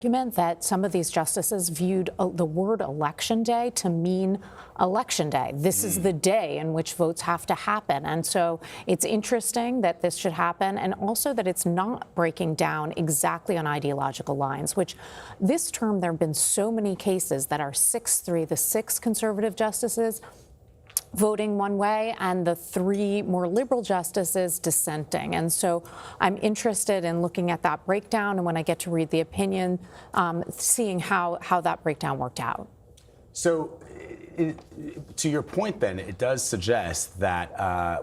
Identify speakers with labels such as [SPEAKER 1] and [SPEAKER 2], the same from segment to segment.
[SPEAKER 1] Argument that some of these justices viewed the word election day to mean election day. This is the day in which votes have to happen. And so it's interesting that this should happen, and also that it's not breaking down exactly on ideological lines, which this term there have been so many cases that are 6-3, the 6 conservative justices voting one way and the 3 more liberal justices dissenting. And so I'm interested in looking at that breakdown, and when I get to read the opinion, seeing how that breakdown worked out.
[SPEAKER 2] So to your point, then, it does suggest that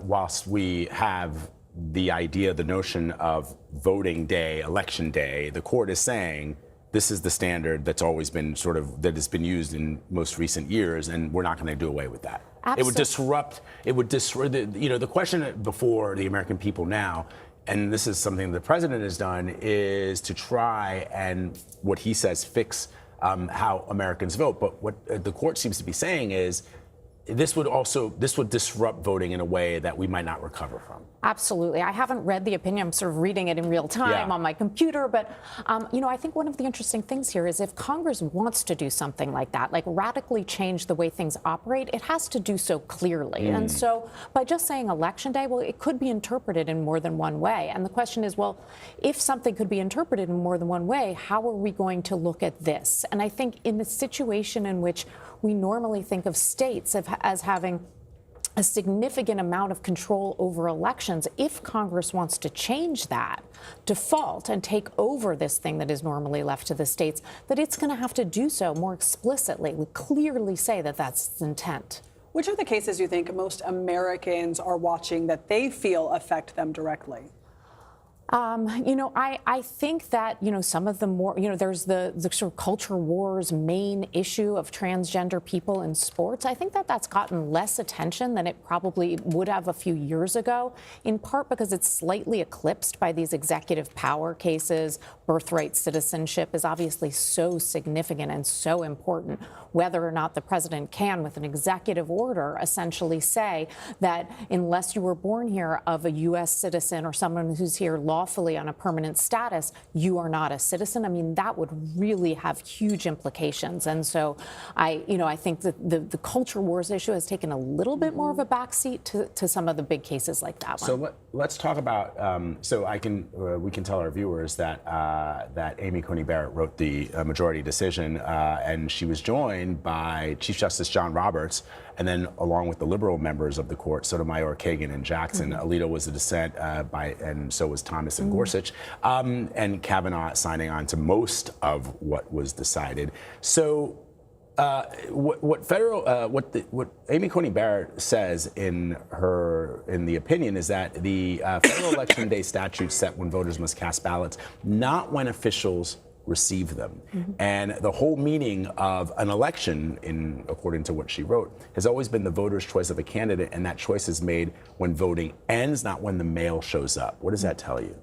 [SPEAKER 2] whilst we have the idea, the notion of voting day, election day, the court is saying this is the standard that's always been that has been used in most recent years, and we're not going to do away with that. Absolutely. It would disrupt, the question before the American people now, and this is something the president has done, is to try and, what he says, fix how Americans vote. But what the court seems to be saying is this would disrupt voting in a way that we might not recover from.
[SPEAKER 1] Absolutely. I haven't read the opinion. I'm sort of reading it in real time on my computer. But, I think one of the interesting things here is if Congress wants to do something like that, like radically change the way things operate, it has to do so clearly. And so by just saying election day, well, it could be interpreted in more than one way. And the question is, well, if something could be interpreted in more than one way, how are we going to look at this? And I think in the situation in which we normally think of states as having a significant amount of control over elections, if Congress wants to change that default and take over this thing that is normally left to the states, that it's going to have to do so more explicitly. We clearly say that that's its intent.
[SPEAKER 3] Which are the cases you think most Americans are watching that they feel affect them directly?
[SPEAKER 1] I think that, some of the more, there's the sort of culture wars main issue of transgender people in sports. I think that that's gotten less attention than it probably would have a few years ago, in part because it's slightly eclipsed by these executive power cases. Birthright citizenship is obviously so significant and so important, whether or not the president can, with an executive order, essentially say that unless you were born here of a U.S. citizen or someone who's here lawfully on a permanent status, you are not a citizen. I mean, that would really have huge implications. And so I think that the culture wars issue has taken a little bit more of a backseat to some of the big cases like that one.
[SPEAKER 2] So let's talk about, we can tell our viewers that Amy Coney Barrett wrote the majority decision, and she was joined by Chief Justice John Roberts, and then along with the liberal members of the court, Sotomayor, Kagan, and Jackson. Alito was a dissent, and so was Thomas and Gorsuch, and Kavanaugh signing on to most of what was decided. So what Amy Coney Barrett says in the opinion is that the federal election day statute set when voters must cast ballots, not when officials receive them. And the whole meaning of an election, according to what she wrote, has always been the voter's choice of a candidate, and that choice is made when voting ends, not when the mail shows up. What does that tell you?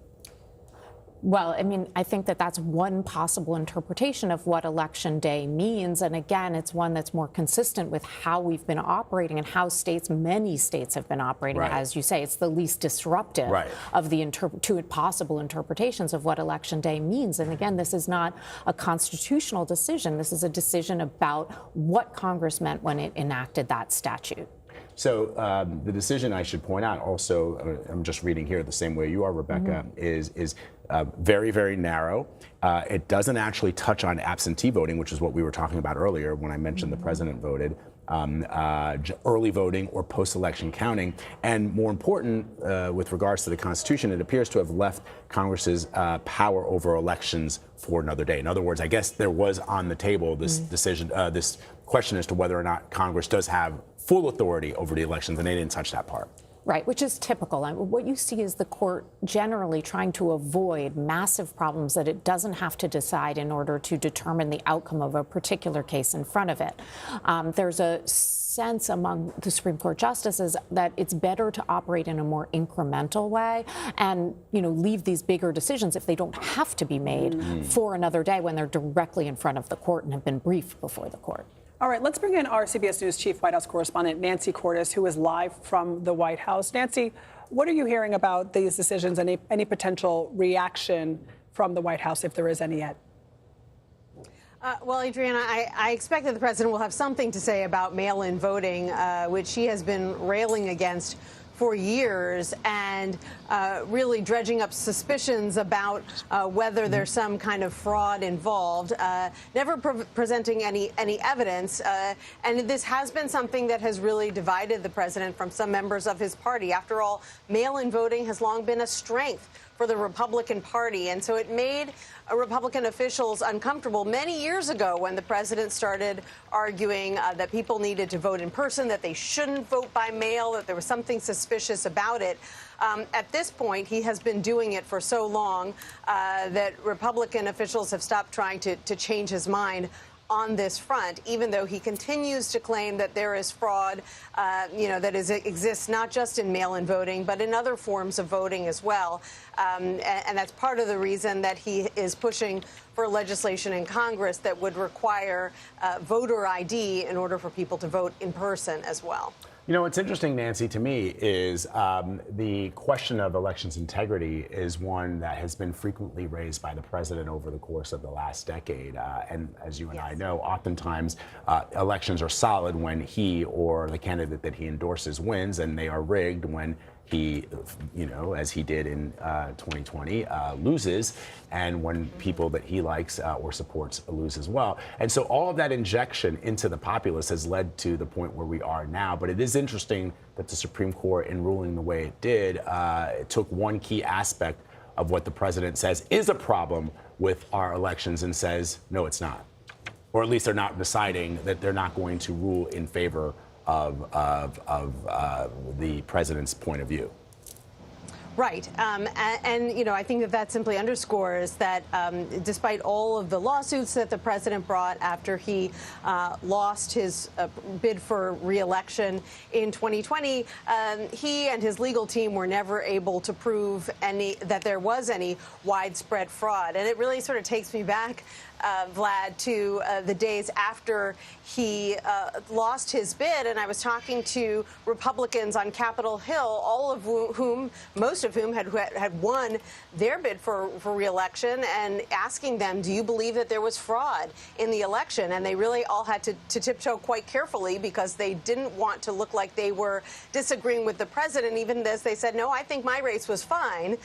[SPEAKER 1] Well, I mean, I think that that's one possible interpretation of what Election Day means. And again, it's one that's more consistent with how we've been operating and how many states have been operating. Right. As you say, it's the least disruptive of the two possible interpretations of what Election Day means. And again, this is not a constitutional decision. This is a decision about what Congress meant when it enacted that statute.
[SPEAKER 2] So the decision, I should point out also, I'm just reading here the same way you are, Rebecca, is very, very narrow. It doesn't actually touch on absentee voting, which is what we were talking about earlier when I mentioned the president voted, early voting or post-election counting. And more important, with regards to the Constitution, it appears to have left Congress's power over elections for another day. In other words, I guess there was on the table this decision, this question as to whether or not Congress does have full authority over the elections, and they didn't touch that part.
[SPEAKER 1] Right, which is typical. What you see is the court generally trying to avoid massive problems that it doesn't have to decide in order to determine the outcome of a particular case in front of it. There's a sense among the Supreme Court justices that it's better to operate in a more incremental way and, leave these bigger decisions, if they don't have to be made, for another day when they're directly in front of the court and have been briefed before the court.
[SPEAKER 3] All right, let's bring in our CBS News chief White House correspondent, Nancy Cordes, who is live from the White House. Nancy, what are you hearing about these decisions and any potential reaction from the White House, if there is any yet?
[SPEAKER 4] Well, Adriana, I expect that the president will have something to say about mail-in voting, which he has been railing against for years, and really dredging up suspicions about whether there's some kind of fraud involved, never presenting any evidence. And this has been something that has really divided the president from some members of his party. After all, mail-in voting has long been a strength for the Republican Party. And so it made Republican officials uncomfortable many years ago when the president started arguing that people needed to vote in person, that they shouldn't vote by mail, that there was something suspicious about it. At this point, he has been doing it for so long that Republican officials have stopped trying to change his mind on this front, even though he continues to claim that there is fraud, that exists not just in mail-in voting, but in other forms of voting as well. And that's part of the reason that he is pushing for legislation in Congress that would require voter ID in order for people to vote in person as well.
[SPEAKER 2] You know, what's interesting, Nancy, to me is the question of elections integrity is one that has been frequently raised by the president over the course of the last decade. And as you and I know, oftentimes elections are solid when he or the candidate that he endorses wins, and they are rigged when he, as he did in 2020, loses, and when people that he likes or supports lose as well. And so all of that injection into the populace has led to the point where we are now. But it is interesting that the Supreme Court, in ruling the way it did, it took one key aspect of what the president says is a problem with our elections and says, no, it's not. Or at least they're not deciding that they're not going to rule in favor of the president's point of view.
[SPEAKER 4] Right. And I think that simply underscores that despite all of the lawsuits that the president brought after he lost his bid for re-election in 2020, he and his legal team were never able to prove that there was any widespread fraud. And it really sort of takes me back, Vlad, to the days after he lost his bid. And I was talking to Republicans on Capitol Hill, most of whom had won their bid for re-election, and asking them, do you believe that there was fraud in the election? And they really all had to tiptoe quite carefully because they didn't want to look like they were disagreeing with the president, even as they said, no, I think my race was fine.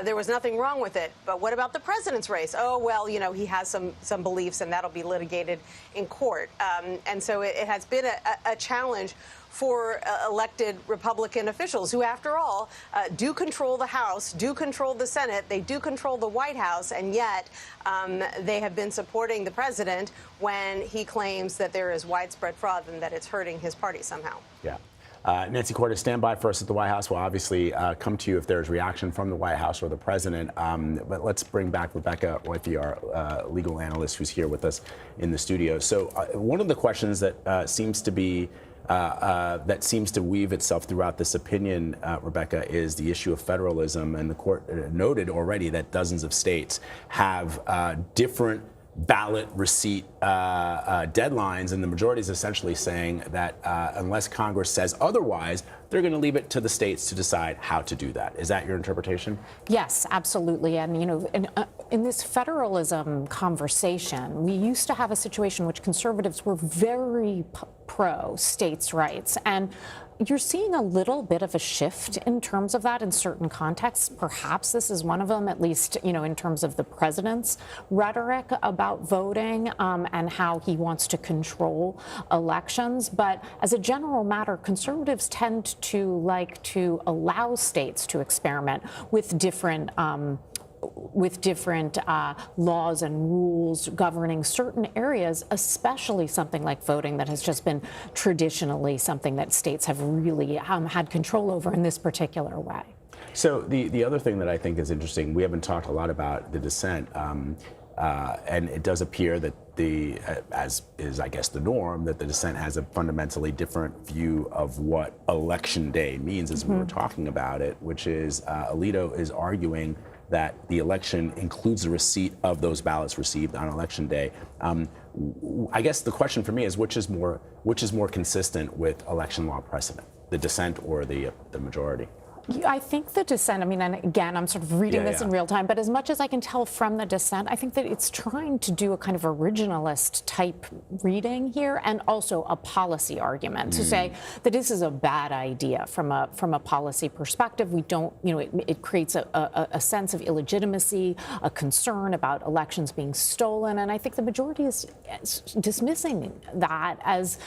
[SPEAKER 4] There was nothing wrong with it. But what about the president's race? Oh, well, he has some beliefs, and that'll be litigated in court. And so it has been a challenge for elected Republican officials who, after all, do control the House, do control the Senate, they do control the White House, and yet they have been supporting the president when he claims that there is widespread fraud and that it's hurting his party somehow.
[SPEAKER 2] Yeah. Nancy Cordes, stand by for us at the White House. We'll obviously come to you if there's reaction from the White House or the president. But let's bring back Rebecca Roythe, our legal analyst, who's here with us in the studio. So one of the questions that seems to weave itself throughout this opinion, Rebecca, is the issue of federalism. And the court noted already that dozens of states have different ballot receipt deadlines, and the majority is essentially saying that unless Congress says otherwise, they're going to leave it to the states to decide how to do that. Is that your interpretation?
[SPEAKER 1] Yes, absolutely. And, in this federalism conversation, we used to have a situation in which conservatives were very pro states' rights. And you're seeing a little bit of a shift in terms of that in certain contexts. Perhaps this is one of them, at least, in terms of the president's rhetoric about voting and how he wants to control elections. But as a general matter, conservatives tend to like to allow states to experiment with different laws and rules governing certain areas, especially something like voting that has just been traditionally something that states have really had control over in this particular way.
[SPEAKER 2] So the other thing that I think is interesting, we haven't talked a lot about the dissent, and it does appear that as is, I guess, the norm, that the dissent has a fundamentally different view of what Election Day means, as we were talking about it, which is Alito is arguing that the election includes the receipt of those ballots received on Election Day. I guess the question for me is which is more consistent with election law precedent, the dissent or the majority?
[SPEAKER 1] I think the dissent, I mean, and again, I'm sort of reading this in real time, but as much as I can tell from the dissent, I think that it's trying to do a kind of originalist type reading here, and also a policy argument to say that this is a bad idea from a policy perspective. We don't, it creates a sense of illegitimacy, a concern about elections being stolen, and I think the majority is dismissing that as,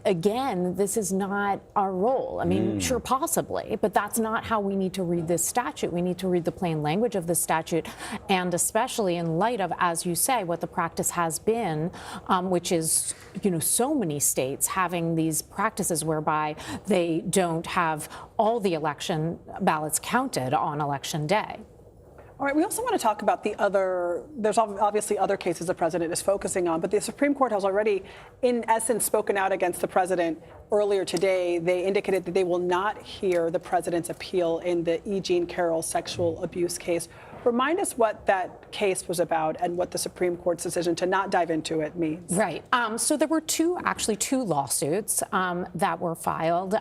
[SPEAKER 1] again, this is not our role. I mean, sure, possibly, but that's not how we need to read this statute. We need to read the plain language of the statute, and especially in light of, as you say, what the practice has been, which is, so many states having these practices whereby they don't have all the election ballots counted on election day.
[SPEAKER 3] All right, we also want to talk about there's obviously other cases the president is focusing on, but the Supreme Court has already, in essence, spoken out against the president. Earlier today, they indicated that they will not hear the president's appeal in the E. Jean Carroll sexual abuse case. Remind us what that case was about and what the Supreme Court's decision to not dive into it means.
[SPEAKER 1] Right. So there were two lawsuits that were filed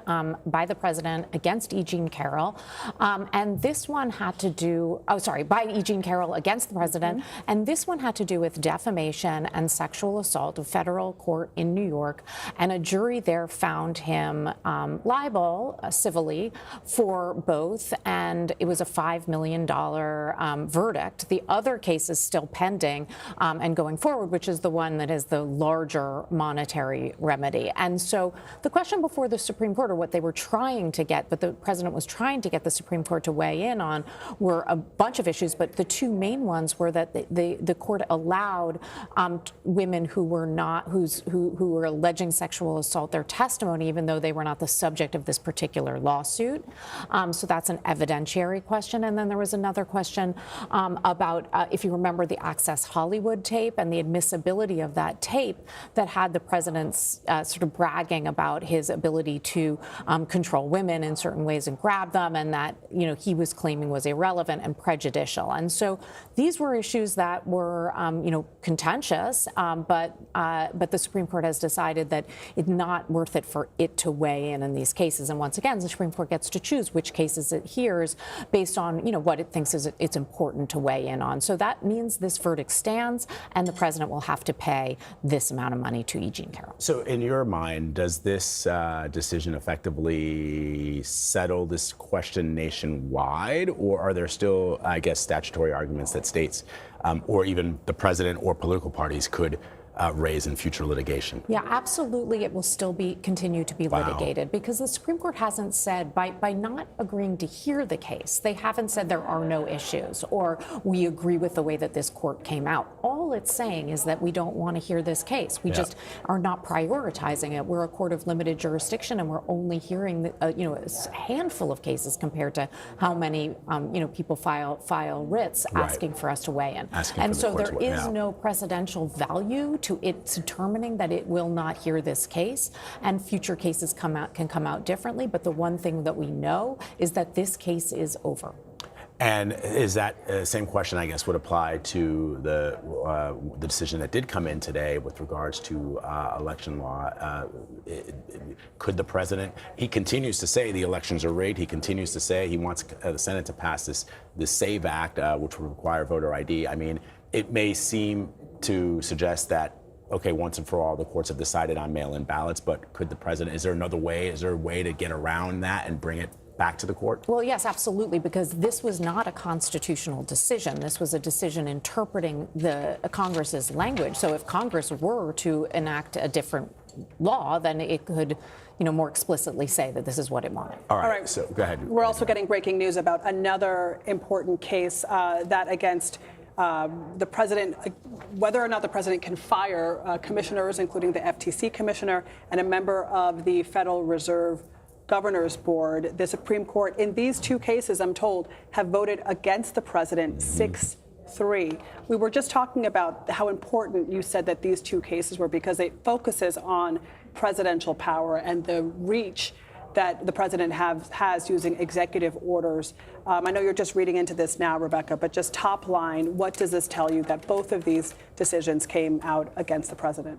[SPEAKER 1] by the president against E. Jean Carroll. And this one had to do, by E. Jean Carroll against the president. And this one had to do with defamation and sexual assault, a federal court in New York. And a jury there found him liable civilly for both. And it was a $5 million verdict. The other case is still pending and going forward, which is the one that is the larger monetary remedy. And so the question before the Supreme Court, or what they were trying to get, but the president was trying to get the Supreme Court to weigh in on, were a bunch of issues, but the two main ones were that the court allowed women who were not, who were alleging sexual assault, their testimony, even though they were not the subject of this particular lawsuit. So that's an evidentiary question. And then there was another question about, if you remember, the Access Hollywood tape and the admissibility of that tape that had the president's sort of bragging about his ability to control women in certain ways and grab them, and that, he was claiming was irrelevant and prejudicial. And so these were issues that were, contentious, but the Supreme Court has decided that it's not worth it for it to weigh in these cases. And once again, the Supreme Court gets to choose which cases it hears based on, what it thinks is it's important to weigh in on. So that means this verdict stands, and the president will have to pay this amount of money to E. Jean Carroll.
[SPEAKER 2] So in your mind, does this decision effectively settle this question nationwide, or are there still, I guess, statutory arguments that states or even the president or political parties could raise in future litigation?
[SPEAKER 1] Yeah, absolutely. It will still continue to be litigated, because the Supreme Court hasn't said, by not agreeing to hear the case, they haven't said there are no issues or we agree with the way that this court came out. All it's saying is that we don't want to hear this case. We just are not prioritizing it. We're a court of limited jurisdiction, and we're only hearing a handful of cases compared to how many people file writs asking for us to weigh in. And so there is no precedential value to it determining that it will not hear this case, and future cases can come out differently. But the one thing that we know is that this case is over.
[SPEAKER 2] And is that same question, I guess, would apply to the decision that did come in today with regards to election law? Could the president, he continues to say the elections are rigged. He continues to say he wants the Senate to pass this SAVE Act, which would require voter ID. I mean, it may seem to suggest that, okay, once and for all, the courts have decided on mail-in ballots, but could the president, is there another way? Is there a way to get around that and bring it back to the court?
[SPEAKER 1] Well, yes, absolutely, because this was not a constitutional decision. This was a decision interpreting the Congress's language. So if Congress were to enact a different law, then it could, more explicitly say that this is what it wanted.
[SPEAKER 2] All right. So go ahead.
[SPEAKER 3] We're also getting breaking news about another important case that against the president, whether or not the president can fire commissioners, including the FTC commissioner and a member of the Federal Reserve Governor's Board. The Supreme Court, in these two cases, I'm told, have voted against the president 6-3. We were just talking about how important you said that these two cases were, because it focuses on presidential power and the reach that the president has using executive orders. I know you're just reading into this now, Rebecca, but just top line, what does this tell you that both of these decisions came out against the president?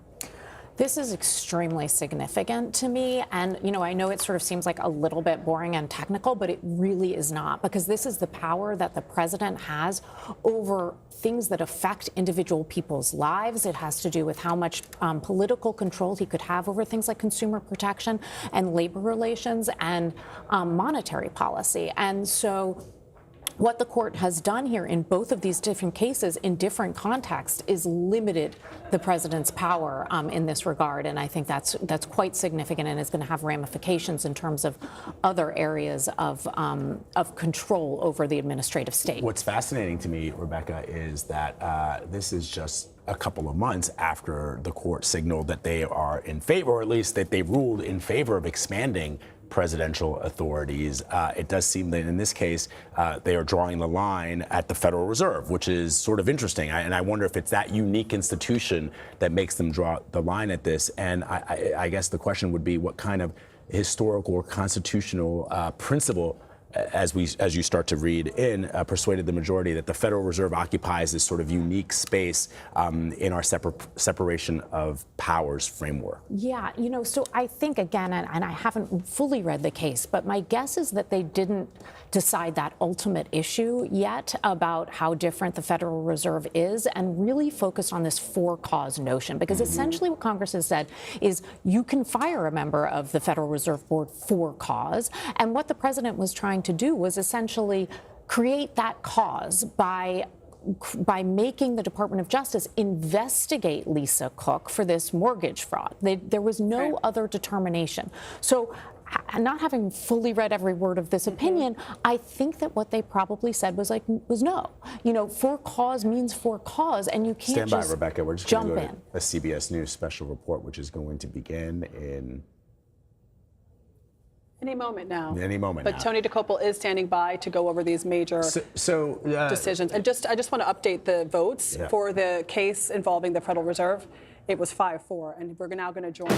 [SPEAKER 1] This is extremely significant to me. And, I know it sort of seems like a little bit boring and technical, but it really is not, because this is the power that the president has over things that affect individual people's lives. It has to do with how much political control he could have over things like consumer protection and labor relations and monetary policy. And so what the court has done here in both of these different cases in different contexts is limited the president's power in this regard. And I think that's quite significant and is going to have ramifications in terms of other areas of control over the administrative state.
[SPEAKER 2] What's fascinating to me, Rebecca, is that this is just a couple of months after the court signaled that they are in favor, or at least that they ruled in favor of expanding presidential authorities. It does seem that in this case, they are drawing the line at the Federal Reserve, which is sort of interesting. And I wonder if it's that unique institution that makes them draw the line at this. And I guess the question would be, what kind of historical or constitutional principle, as you start to read in, persuaded the majority that the Federal Reserve occupies this sort of unique space in our separation of powers framework?
[SPEAKER 1] Yeah, so I think, again, and I haven't fully read the case, but my guess is that they didn't decide that ultimate issue yet about how different the Federal Reserve is, and really focus on this for-cause notion, because essentially what Congress has said is you can fire a member of the Federal Reserve Board for cause, and what the president was trying to do was essentially create that cause by making the Department of Justice investigate Lisa Cook for this mortgage fraud. There was no other determination. So, not having fully read every word of this opinion, I think that what they probably said was no. For cause means for cause, and you can't
[SPEAKER 2] Stand by,
[SPEAKER 1] just
[SPEAKER 2] Rebecca. We're just
[SPEAKER 1] jump
[SPEAKER 2] going to
[SPEAKER 1] in.
[SPEAKER 2] go to a CBS News special report, which is going to begin in
[SPEAKER 3] Any moment now.
[SPEAKER 2] any moment.
[SPEAKER 3] But
[SPEAKER 2] now.
[SPEAKER 3] Tony DeCopel is standing by to go over these major decisions. And I just want to update the votes for the case involving the Federal Reserve. It was 5-4, and we're now going to join.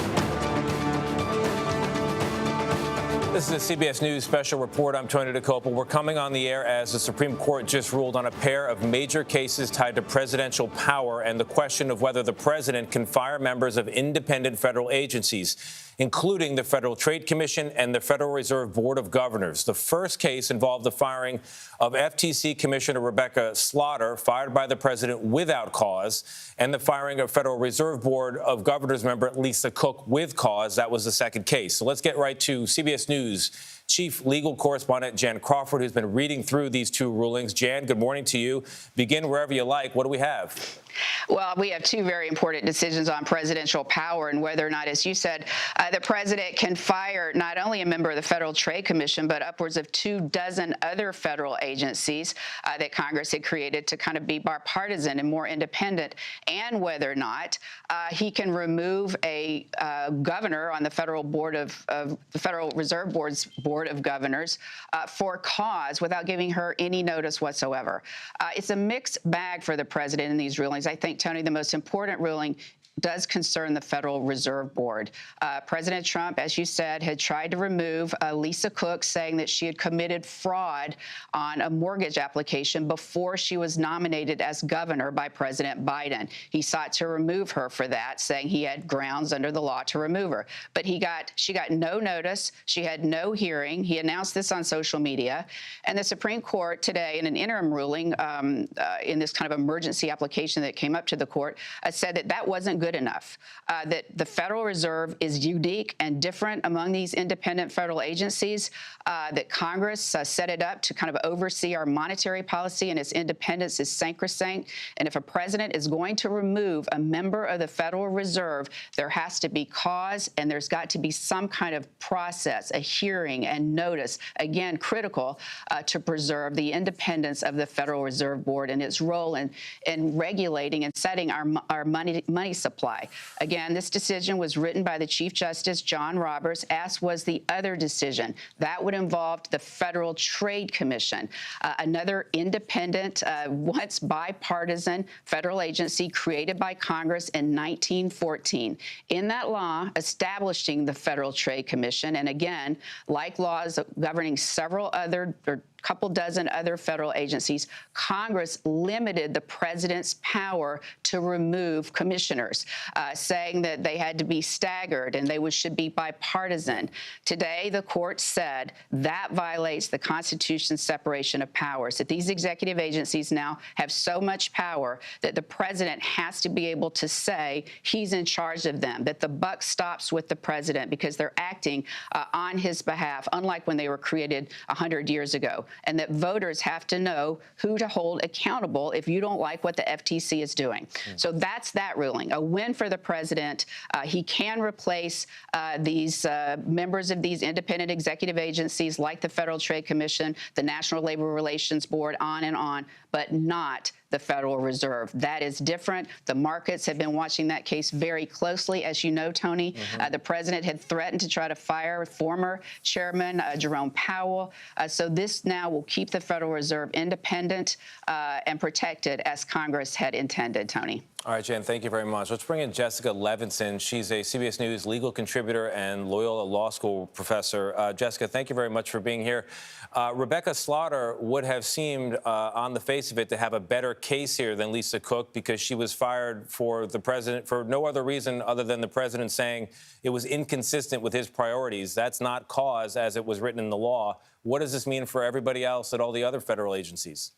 [SPEAKER 5] This is a CBS News special report. I'm Tony DeCopel. We're coming on the air as the Supreme Court just ruled on a pair of major cases tied to presidential power and the question of whether the president can fire members of independent federal agencies, including the Federal Trade Commission and the Federal Reserve Board of Governors. The first case involved the firing of FTC Commissioner Rebecca Slaughter, fired by the president without cause, and the firing of Federal Reserve Board of Governors member Lisa Cook with cause. That was the second case. So let's get right to CBS News Chief Legal Correspondent Jan Crawford, who's been reading through these two rulings. Jan, good morning to you. Begin wherever you like. What do we have?
[SPEAKER 6] Well, we have two very important decisions on presidential power and whether or not, as you said, the president can fire not only a member of the Federal Trade Commission, but upwards of 24 other federal agencies that Congress had created to kind of be bipartisan and more independent, and whether or not he can remove a governor on the Federal Board of the Federal Reserve Board of Governors for cause without giving her any notice whatsoever. It's a mixed bag for the president in these rulings. I think, Tony, the most important ruling does concern the Federal Reserve Board. President Trump, as you said, had tried to remove Lisa Cook, saying that she had committed fraud on a mortgage application before she was nominated as governor by President Biden. He sought to remove her for that, saying he had grounds under the law to remove her. But she got no notice. She had no hearing. He announced this on social media. And the Supreme Court today, in an interim ruling in this kind of emergency application that came up to the court, said that that wasn't good enough, that the Federal Reserve is unique and different among these independent federal agencies, that Congress set it up to kind of oversee our monetary policy, and its independence is sacrosanct. And if a president is going to remove a member of the Federal Reserve, there has to be cause, and there's got to be some kind of process, a hearing and notice, again, critical to preserve the independence of the Federal Reserve Board and its role in regulating and setting our money supply. Again, this decision was written by the Chief Justice John Roberts, as was the other decision. That would involve the Federal Trade Commission, another independent, once bipartisan federal agency created by Congress in 1914. In that law establishing the Federal Trade Commission, and again, like laws governing several other couple dozen other federal agencies, Congress limited the president's power to remove commissioners, saying that they had to be staggered and they should be bipartisan. Today, the court said that violates the Constitution's separation of powers, that these executive agencies now have so much power that the president has to be able to say he's in charge of them, that the buck stops with the president because they're acting on his behalf, unlike when they were created 100 years ago, and that voters have to know who to hold accountable if you don't like what the FTC is doing. So that's that ruling, a win for the president. He can replace these members of these independent executive agencies like the Federal Trade Commission, the National Labor Relations Board, on, but not the Federal Reserve. That is different. The markets have been watching that case very closely. As you know, Tony, the president had threatened to try to fire former chairman Jerome Powell. So this now will keep the Federal Reserve independent and protected as Congress had intended, Tony.
[SPEAKER 5] All right, Jen, thank you very much. Let's bring in Jessica Levinson. She's a CBS News legal contributor and Loyola Law School professor. Jessica, thank you very much for being here. Rebecca Slaughter would have seemed, on the face of it, to have a better case here than Lisa Cook because she was fired for the president for no other reason other than the president saying it was inconsistent with his priorities. That's not cause, as it was written in the law. What does this mean for everybody else at all the other federal agencies?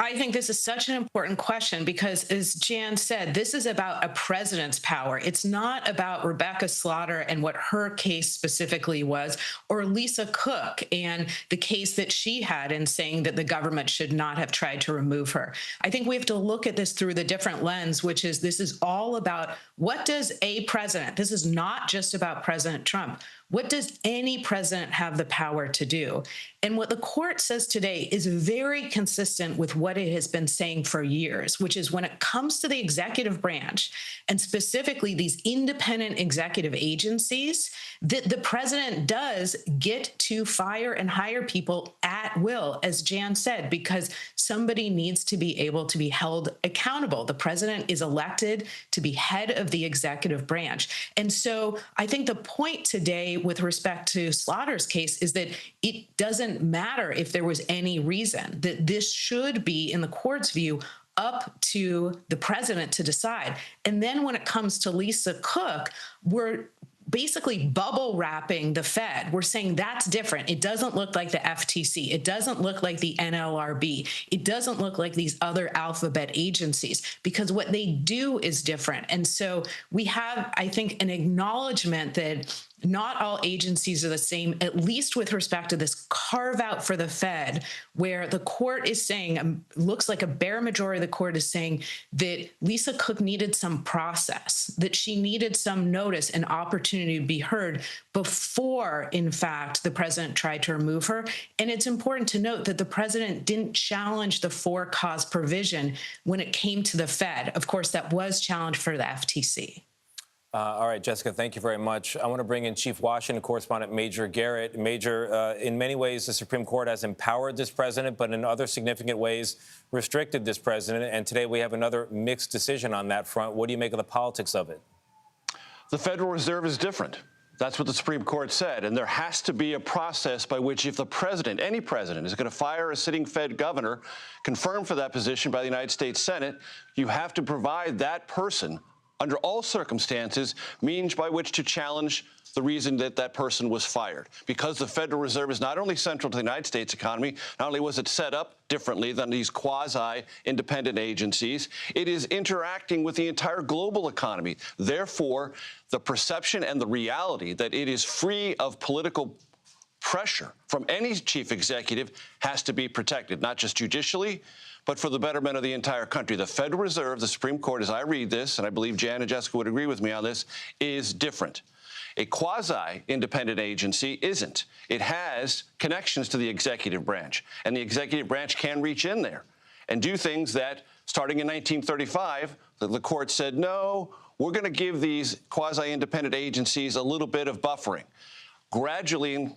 [SPEAKER 7] I think this is such an important question because, as Jan said, this is about a president's power. It's not about Rebecca Slaughter and what her case specifically was, or Lisa Cook and the case that she had in saying that the government should not have tried to remove her. I think we have to look at this through the different lens, which is this is all about what does a president, this is not just about President Trump, what does any president have the power to do? And what the court says today is very consistent with what it has been saying for years, which is when it comes to the executive branch, and specifically these independent executive agencies, that the president does get to fire and hire people at will, as Jan said, because somebody needs to be able to be held accountable. The president is elected to be head of the executive branch. And so I think the point today with respect to Slaughter's case is that it doesn't matter if there was any reason, that this should be, in the court's view, up to the president to decide. And then when it comes to Lisa Cook, we're basically bubble wrapping the Fed. We're saying that's different. It doesn't look like the FTC. It doesn't look like the NLRB. It doesn't look like these other alphabet agencies because what they do is different. And so we have, I think, an acknowledgement that not all agencies are the same, at least with respect to this carve out for the Fed, where the court is saying, looks like a bare majority of the court is saying that Lisa Cook needed some process, that she needed some notice and opportunity to be heard before, in fact, the president tried to remove her. And it's important to note that the president didn't challenge the for-cause provision when it came to the Fed. Of course, that was challenged for the FTC.
[SPEAKER 5] All right, Jessica, thank you very much. I want to bring in Chief Washington correspondent Major Garrett. Major, in many ways, the Supreme Court has empowered this president, but in other significant ways restricted this president. And today we have another mixed decision on that front. What do you make of the politics of it?
[SPEAKER 8] The Federal Reserve is different. That's what the Supreme Court said. And there has to be a process by which if the president, any president, is going to fire a sitting Fed governor, confirmed for that position by the United States Senate, you have to provide that person, under all circumstances, means by which to challenge the reason that that person was fired. Because the Federal Reserve is not only central to the United States economy, not only was it set up differently than these quasi-independent agencies, it is interacting with the entire global economy. Therefore, the perception and the reality that it is free of political pressure from any chief executive has to be protected, not just judicially, but for the betterment of the entire country. The Federal Reserve, the Supreme Court, as I read this, and I believe Jan and Jessica would agree with me on this, is different. A quasi-independent agency isn't. It has connections to the executive branch, and the executive branch can reach in there and do things that, starting in 1935, the court said, no, we're going to give these quasi-independent agencies a little bit of buffering. Gradually, in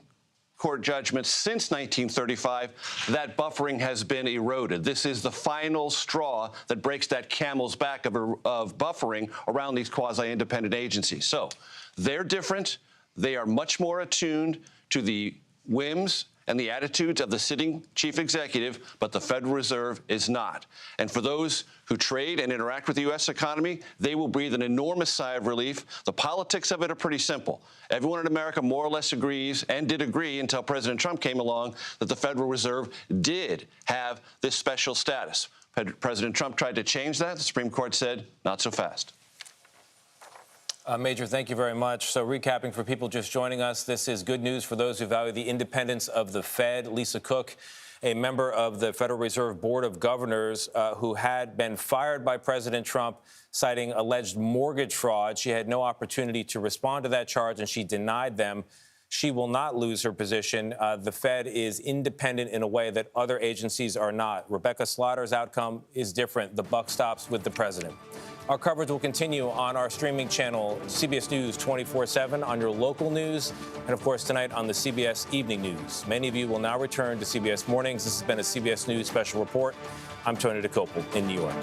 [SPEAKER 8] court judgments since 1935, that buffering has been eroded. This is the final straw that breaks that camel's back of buffering around these quasi-independent agencies. So they're different. They are much more attuned to the whims and the attitudes of the sitting chief executive, but the Federal Reserve is not. And for those who trade and interact with the U.S. economy, they will breathe an enormous sigh of relief. The politics of it are pretty simple. Everyone in America more or less agrees, and did agree until President Trump came along, that the Federal Reserve did have this special status. President Trump tried to change that. The Supreme Court said, not so fast.
[SPEAKER 5] Major, thank you very much. So recapping for people just joining us, this is good news for those who value the independence of the Fed. Lisa Cook, a member of the Federal Reserve Board of Governors who had been fired by President Trump, citing alleged mortgage fraud. She had no opportunity to respond to that charge, and she denied them. She will not lose her position. The Fed is independent in a way that other agencies are not. Rebecca Slaughter's outcome is different. The buck stops with the president. Our coverage will continue on our streaming channel, CBS News 24/7, on your local news, and, of course, tonight on the CBS Evening News. Many of you will now return to CBS Mornings. This has been a CBS News Special Report. I'm Tony DeCopel in New York.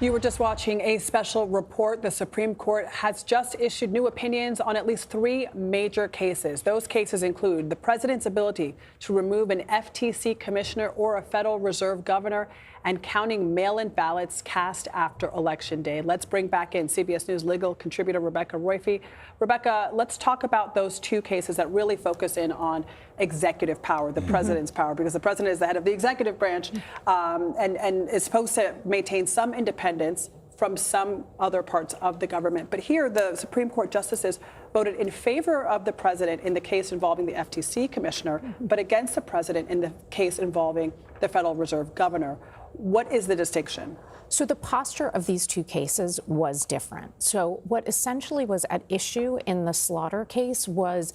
[SPEAKER 3] You were just watching a special report. The Supreme Court has just issued new opinions on at least 3 major cases. Those cases include the president's ability to remove an FTC commissioner or a Federal Reserve governor, and counting mail-in ballots cast after Election Day. Let's bring back in CBS News legal contributor Rebecca Roiphe. Rebecca, let's talk about those 2 cases that really focus in on executive power, the president's power, because the president is the head of the executive branch and is supposed to maintain some independence from some other parts of the government. But here, the Supreme Court justices voted in favor of the president in the case involving the FTC commissioner, but against the president in the case involving the Federal Reserve governor. What is the distinction?
[SPEAKER 1] So the posture of these 2 cases was different. So what essentially was at issue in the Slaughter case was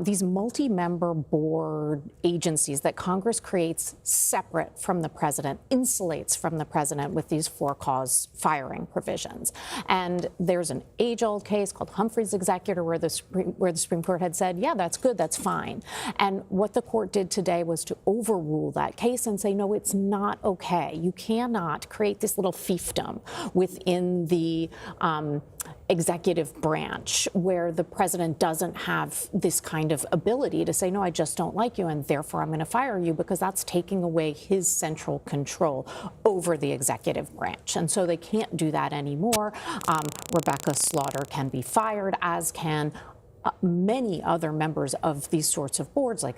[SPEAKER 1] these multi-member board agencies that Congress creates separate from the president, insulates from the president with these for-cause firing provisions. And there's an age-old case called Humphrey's Executor where the Supreme Court had said, yeah, that's good, that's fine. And what the court did today was to overrule that case and say, no, it's not okay. You cannot create this little fiefdom within the executive branch where the president doesn't have this kind of ability to say, no, I just don't like you, and therefore I'm going to fire you, because that's taking away his central control over the executive branch. And so they can't do that anymore. Rebecca Slaughter can be fired, as can many other members of these sorts of boards, like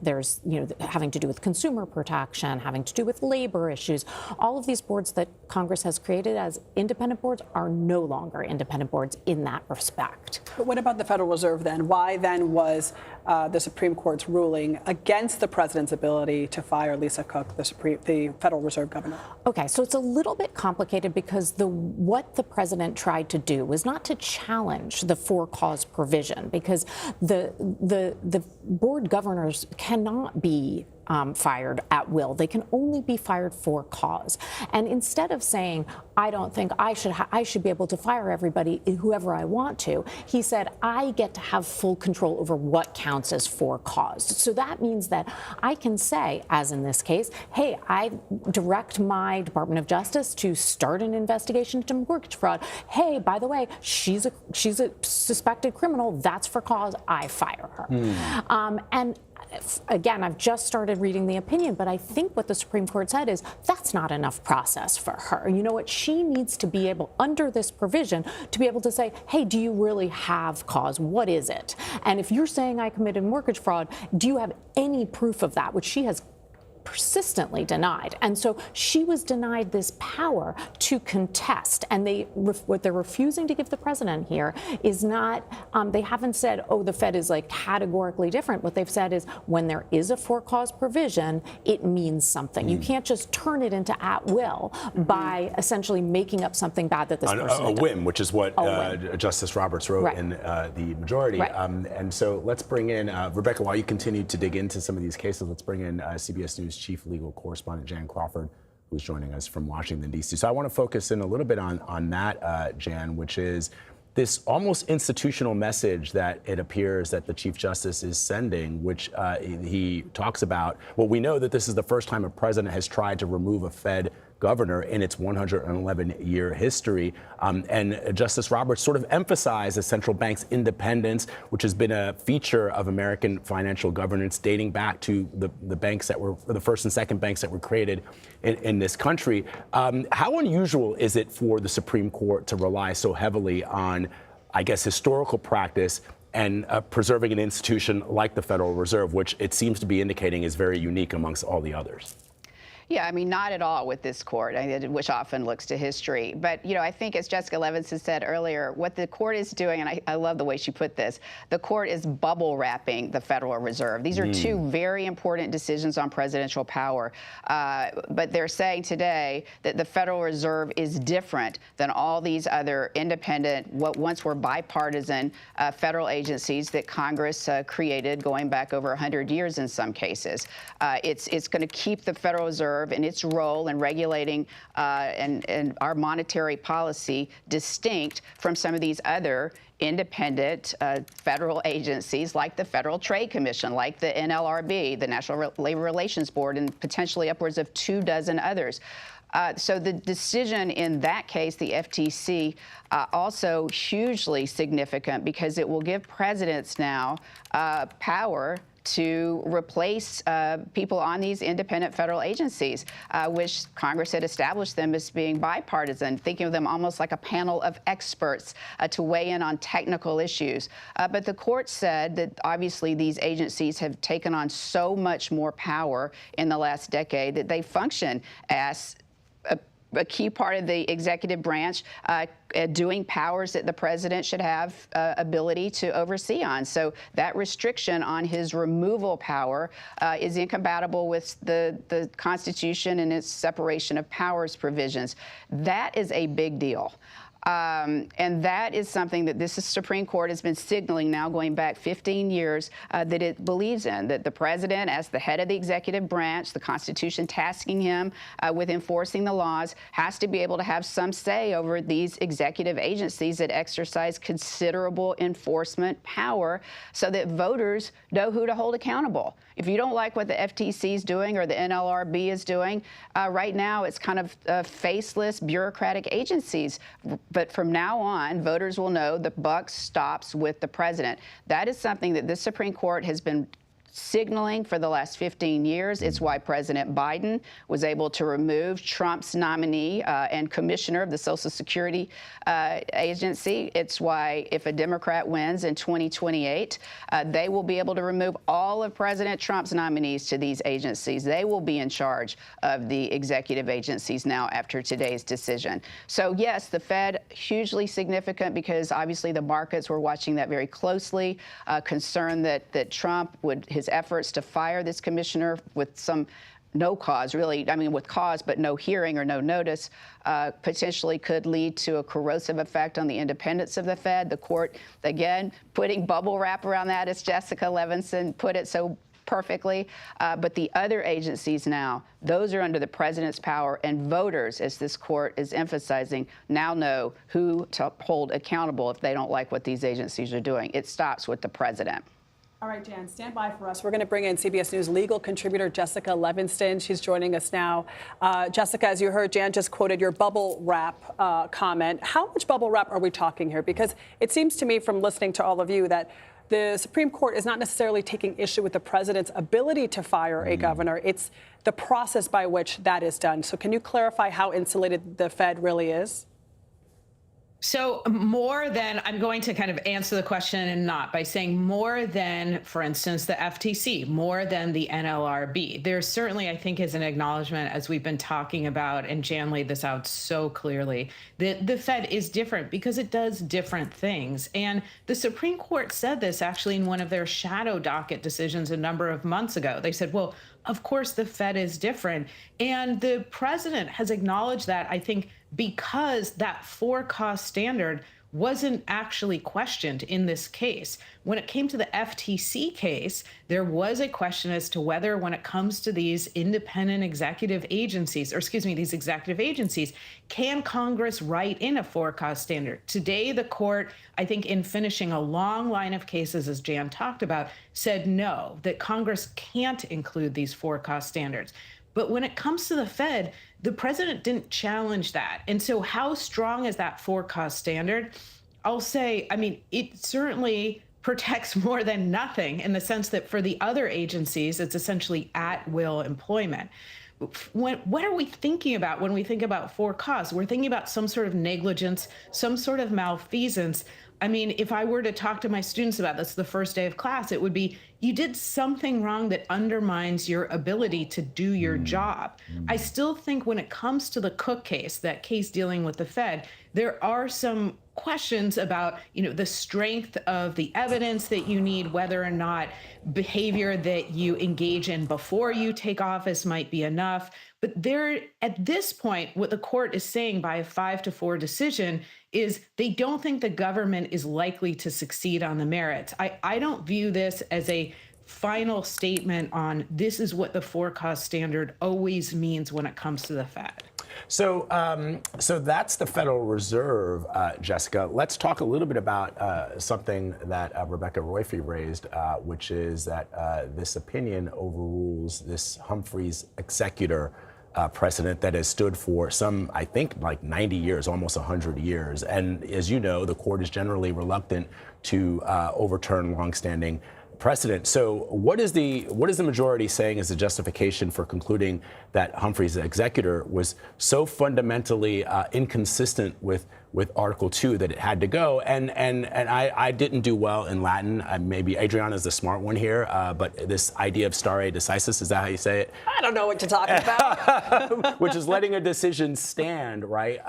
[SPEAKER 1] there's, having to do with consumer protection, having to do with labor issues. All of these boards that Congress has created as independent boards are no longer independent boards in that respect.
[SPEAKER 3] But what about the Federal Reserve then? Why then was the Supreme Court's ruling against the president's ability to fire Lisa Cook, the Federal Reserve governor? Okay,
[SPEAKER 1] so it's a little bit complicated because what the president tried to do was not to challenge the for-cause provision, because the board governors cannot be fired at will. They can only be fired for cause. And instead of saying, I don't think I should be able to fire everybody, whoever I want to, he said, I get to have full control over what counts as for cause. So that means that I can say, as in this case, hey, I direct my Department of Justice to start an investigation into mortgage fraud. Hey, by the way, she's a suspected criminal. That's for cause. I fire her. And again, I've just started reading the opinion, but I think what the Supreme Court said is that's not enough process for her. You know what? She needs to be able, under this provision, to be able to say, hey, do you really have cause? What is it? And if you're saying I committed mortgage fraud, do you have any proof of that? Which she has persistently denied. And so she was denied this power to contest. And what they're refusing to give the president here is not, they haven't said, oh, the Fed is like categorically different. What they've said is when there is a for-cause provision, it means something. You can't just turn it into at will by essentially making up something bad that this person
[SPEAKER 2] a whim, which is what Justice Roberts wrote in the majority. And so let's bring in, Rebecca, while you continue to dig into some of these cases, let's bring in CBS News chief legal correspondent Jan Crawford, who's joining us from Washington, D.C. So I want to focus in a little bit on that, Jan, which is this almost institutional message that it appears that the Chief Justice is sending, which he talks about. Well, we know that this is the first time a president has tried to remove a Fed governor in its 111-year history. And Justice Roberts sort of emphasized the central bank's independence, which has been a feature of American financial governance dating back to the banks that were the first and second banks that were created in this country. How unusual is it for the Supreme Court to rely so heavily on, I guess, historical practice and preserving an institution like the Federal Reserve, which it seems to be indicating is very unique amongst all the others?
[SPEAKER 6] Yeah, I mean, not at all with this court, which often looks to history. But, you know, I think as Jessica Levinson said earlier, what the court is doing, and I love the way she put this, the court is bubble wrapping the Federal Reserve. These are two very important decisions on presidential power. But they're saying today that the Federal Reserve is different than all these other independent, what once were bipartisan federal agencies that Congress created going back over 100 years in some cases. It's going to keep the Federal Reserve and its role in regulating and our monetary policy distinct from some of these other independent federal agencies like the Federal Trade Commission, like the NLRB, the National Labor Relations Board, and potentially upwards of 24 others. So the decision in that case, the FTC, also hugely significant because it will give presidents now power to replace people on these independent federal agencies, which Congress had established them as being bipartisan, thinking of them almost like a panel of experts to weigh in on technical issues. But the court said that obviously these agencies have taken on so much more power in the last decade that they function as a key part of the executive branch, doing powers that the president should have ability to oversee on. So that restriction on his removal power is incompatible with the Constitution and its separation of powers provisions. That is a big deal. And that is something that this Supreme Court has been signaling now going back 15 years that it believes in, that the president, as the head of the executive branch, the Constitution tasking him with enforcing the laws, has to be able to have some say over these executive agencies that exercise considerable enforcement power so that voters know who to hold accountable. If you don't like what the FTC is doing or the NLRB is doing, right now it's kind of faceless bureaucratic agencies. But from now on, voters will know the buck stops with the president. That is something that this Supreme Court has been signaling for the last 15 years. It's why President Biden was able to remove Trump's nominee and commissioner of the Social Security agency. It's why if a Democrat wins in 2028, they will be able to remove all of President Trump's nominees to these agencies. They will be in charge of the executive agencies now after today's decision. So yes, the Fed, hugely significant because obviously the markets were watching that very closely, concerned that Trump would, his efforts to fire this commissioner with some no cause, really, I mean, with cause, but no hearing or no notice, potentially could lead to a corrosive effect on the independence of the Fed. The court, again, putting bubble wrap around that, as Jessica Levinson put it so perfectly. But the other agencies now, those are under the president's power, and voters, as this court is emphasizing, now know who to hold accountable if they don't like what these agencies are doing. It stops with the president.
[SPEAKER 3] All right, Jan, stand by for us. We're going to bring in CBS News legal contributor Jessica Levinson. She's joining us now. Jessica, as you heard, Jan just quoted your bubble wrap comment. How much bubble wrap are we talking here? Because it seems to me from listening to all of you that the Supreme Court is not necessarily taking issue with the president's ability to fire a governor. It's the process by which that is done. So can you clarify how insulated the Fed really is?
[SPEAKER 7] So more than, I'm going to kind of answer the question and not by saying more than, for instance, the FTC, more than the NLRB. There certainly, I think, is an acknowledgement, as we've been talking about, and Jan laid this out so clearly, that the Fed is different because it does different things. And the Supreme Court said this actually in one of their shadow docket decisions a number of months ago. They said, well, of course, the Fed is different. And the president has acknowledged that, I think, because that four-cost standard wasn't actually questioned in this case. When it came to the FTC case, there was a question as to whether, when it comes to these independent executive agencies, or excuse me, these executive agencies, can Congress write in a four-cost standard? Today, the court, I think, in finishing a long line of cases, as Jan talked about, said no, that Congress can't include these four-cost standards. But when it comes to the Fed, the president didn't challenge that. And so how strong is that for-cause standard? I'll say, I mean, it certainly protects more than nothing in the sense that for the other agencies, it's essentially at-will employment. What are we thinking about when we think about for cause? We're thinking about some sort of negligence, some sort of malfeasance. I mean, if I were to talk to my students about this the first day of class, it would be, you did something wrong that undermines your ability to do your job. I still think when it comes to the Cook case, that case dealing with the Fed, there are some questions about, the strength of the evidence that you need, whether or not behavior that you engage in before you take office might be enough. But there, at this point, what the court is saying by a 5-4 decision is they don't think the government is likely to succeed on the merits. I don't view this as a final statement on this is what the for-cause standard always means when it comes to the Fed.
[SPEAKER 2] So that's the Federal Reserve, Jessica. Let's talk a little bit about something that Rebecca Royfee raised, which is that this opinion overrules this Humphreys executor precedent that has stood for some, I think, like 90 years, almost 100 years. And as you know, the court is generally reluctant to overturn longstanding precedent. So what is the majority saying is the justification for concluding that Humphrey's executor was so fundamentally inconsistent with Article 2 that it had to go? And I didn't do well in Latin. Maybe Adriana's the smart one here, but this idea of stare decisis, is that how you say it?
[SPEAKER 3] I don't know what you're talking about.
[SPEAKER 2] Which is letting a decision stand, right?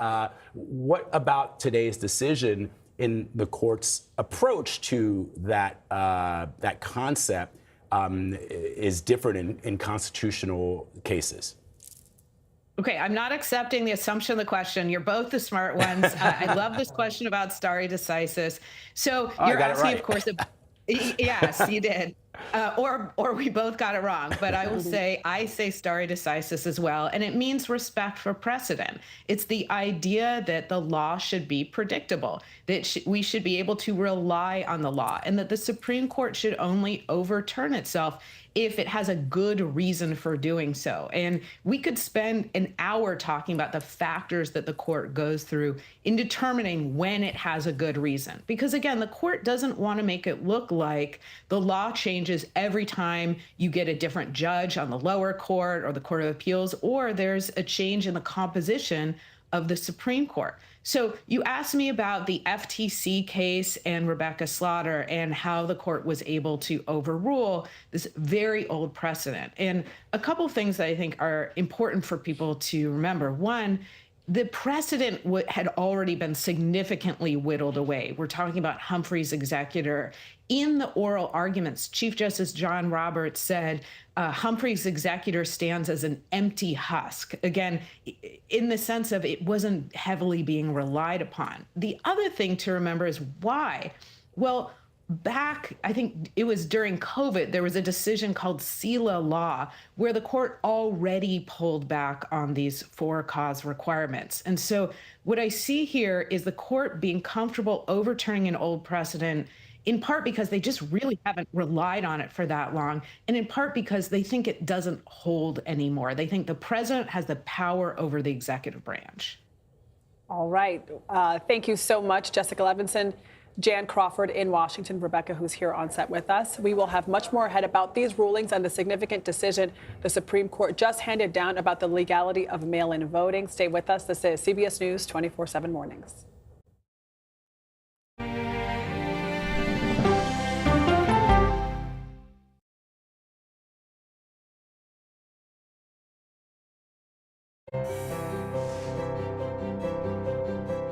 [SPEAKER 2] What about today's decision in the court's approach to that concept is different in constitutional cases?
[SPEAKER 7] Okay, I'm not accepting the assumption of the question. You're both the smart ones. I love this question about stare decisis. So you're asking, of course, yes, you did. Or we both got it wrong, but I will say, I say stare decisis as well, and it means respect for precedent. It's the idea that the law should be predictable, that we should be able to rely on the law, and that the Supreme Court should only overturn itself if it has a good reason for doing so. And we could spend an hour talking about the factors that the court goes through in determining when it has a good reason. Because again, the court doesn't want to make it look like the law changes every time you get a different judge on the lower court or the Court of Appeals, or there's a change in the composition of the Supreme Court. So you asked me about the FTC case and Rebecca Slaughter and how the court was able to overrule this very old precedent. And a couple of things that I think are important for people to remember. One, the precedent had already been significantly whittled away. We're talking about Humphrey's executor. In the oral arguments, Chief Justice John Roberts said Humphrey's executor stands as an empty husk. Again, in the sense of it wasn't heavily being relied upon. The other thing to remember is why. Well, back, I think it was during COVID, there was a decision called SELA law where the court already pulled back on these for-cause requirements. And so what I see here is the court being comfortable overturning an old precedent, in part because they just really haven't relied on it for that long, and in part because they think it doesn't hold anymore. They think the president has the power over the executive branch.
[SPEAKER 3] All right. Thank you so much, Jessica Levinson, Jan Crawford in Washington, Rebecca, who's here on set with us. We will have much more ahead about these rulings and the significant decision the Supreme Court just handed down about the legality of mail-in voting. Stay with us. This is CBS News 24/7 Mornings.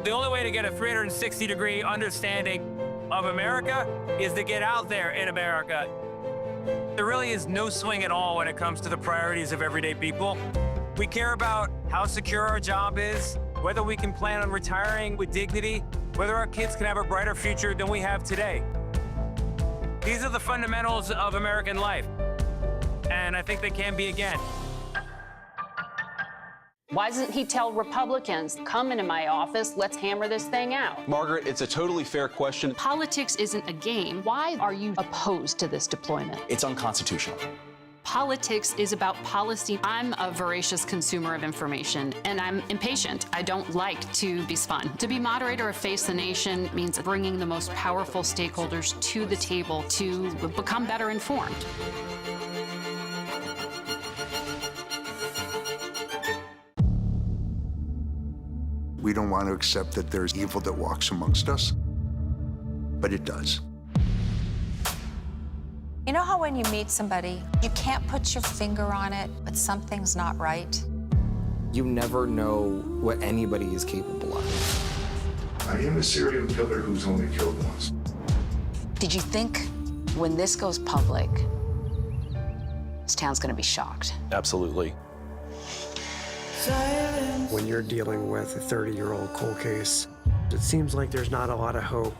[SPEAKER 5] The only way to get a 360-degree understanding of America is to get out there in America. There really is no swing at all when it comes to the priorities of everyday people. We care about how secure our job is, whether we can plan on retiring with dignity, whether our kids can have a brighter future than we have today. These are the fundamentals of American life, and I think they can be again.
[SPEAKER 9] Why doesn't he tell Republicans, come into my office, let's hammer this thing out?
[SPEAKER 10] Margaret, it's a totally fair question.
[SPEAKER 9] Politics isn't a game. Why are you opposed to this deployment?
[SPEAKER 10] It's unconstitutional.
[SPEAKER 9] Politics is about policy. I'm a voracious consumer of information, and I'm impatient. I don't like to be spun. To be moderator of Face the Nation means bringing the most powerful stakeholders to the table to become better informed.
[SPEAKER 11] We don't want to accept that there's evil that walks amongst us, but it does.
[SPEAKER 12] You know how when you meet somebody, you can't put your finger on it, but something's not right?
[SPEAKER 13] You never know what anybody is capable of.
[SPEAKER 11] I am a serial killer who's only killed once.
[SPEAKER 14] Did you think when this goes public, this town's gonna be shocked?
[SPEAKER 10] Absolutely.
[SPEAKER 15] When you're dealing with a 30-year-old cold case, it seems like there's not a lot of hope.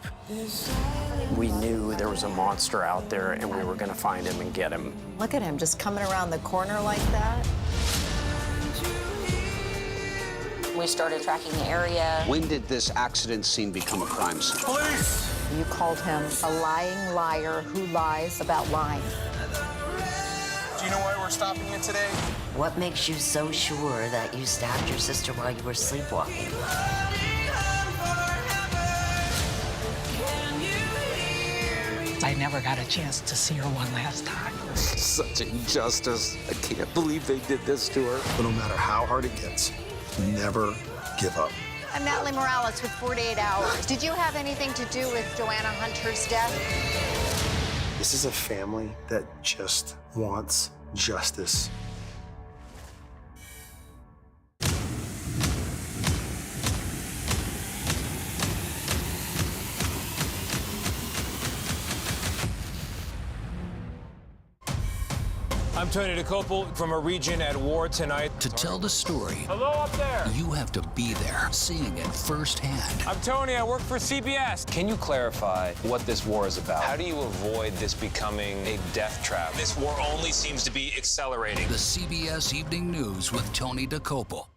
[SPEAKER 13] We knew there was a monster out there and we were going to find him and get him.
[SPEAKER 12] Look at him just coming around the corner like that.
[SPEAKER 14] We started tracking the area.
[SPEAKER 16] When did this accident scene become a crime scene?
[SPEAKER 12] Police! You called him a lying liar who lies about lying.
[SPEAKER 13] Do you know why we're stopping you today?
[SPEAKER 14] What makes you so sure that you stabbed your sister while you were sleepwalking?
[SPEAKER 17] I never got a chance to see her one last time.
[SPEAKER 13] Such injustice. I can't believe they did this to her.
[SPEAKER 11] But no matter how hard it gets, never give up.
[SPEAKER 12] I'm Natalie Morales with 48 Hours. Did you have anything to do with Joanna Hunter's death?
[SPEAKER 15] This is a family that just wants justice.
[SPEAKER 5] I'm Tony DeCopel from a region at war tonight.
[SPEAKER 18] To tell the story,
[SPEAKER 5] Hello up there.
[SPEAKER 18] You have to be there, seeing it firsthand.
[SPEAKER 5] I'm Tony. I work for CBS.
[SPEAKER 10] Can you clarify what this war is about? How do you avoid this becoming a death trap?
[SPEAKER 5] This war only seems to be accelerating.
[SPEAKER 18] The CBS Evening News with Tony DeCopel.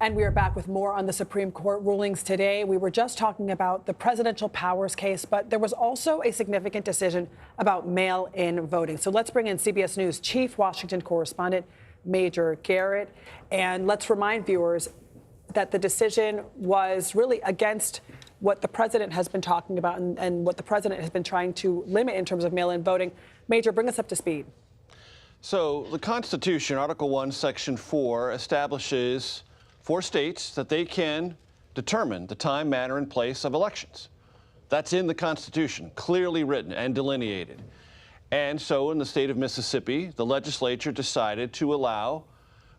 [SPEAKER 3] And we are back with more on the Supreme Court rulings today. We were just talking about the presidential powers case, but there was also a significant decision about mail-in voting. So let's bring in CBS News Chief Washington correspondent Major Garrett. And let's remind viewers that the decision was really against what the president has been talking about and what the president has been trying to limit in terms of mail-in voting. Major, bring us up to speed.
[SPEAKER 8] So the Constitution, Article 1, Section 4, establishes for states that they can determine the time, manner, and place of elections. That's in the Constitution, clearly written and delineated. And so in the state of Mississippi, the legislature decided to allow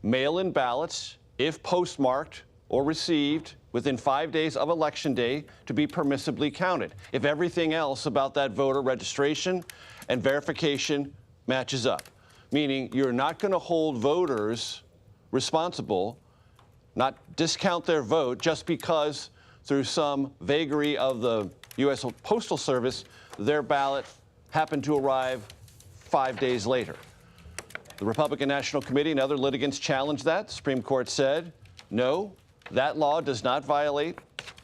[SPEAKER 8] mail-in ballots, if postmarked or received within 5 days of Election Day, to be permissibly counted, if everything else about that voter registration and verification matches up. Meaning you're not going to hold voters responsible, not discount their vote just because through some vagary of the U.S. Postal Service, their ballot happened to arrive 5 days later. The Republican National Committee and other litigants challenged that. The Supreme Court said, no, that law does not violate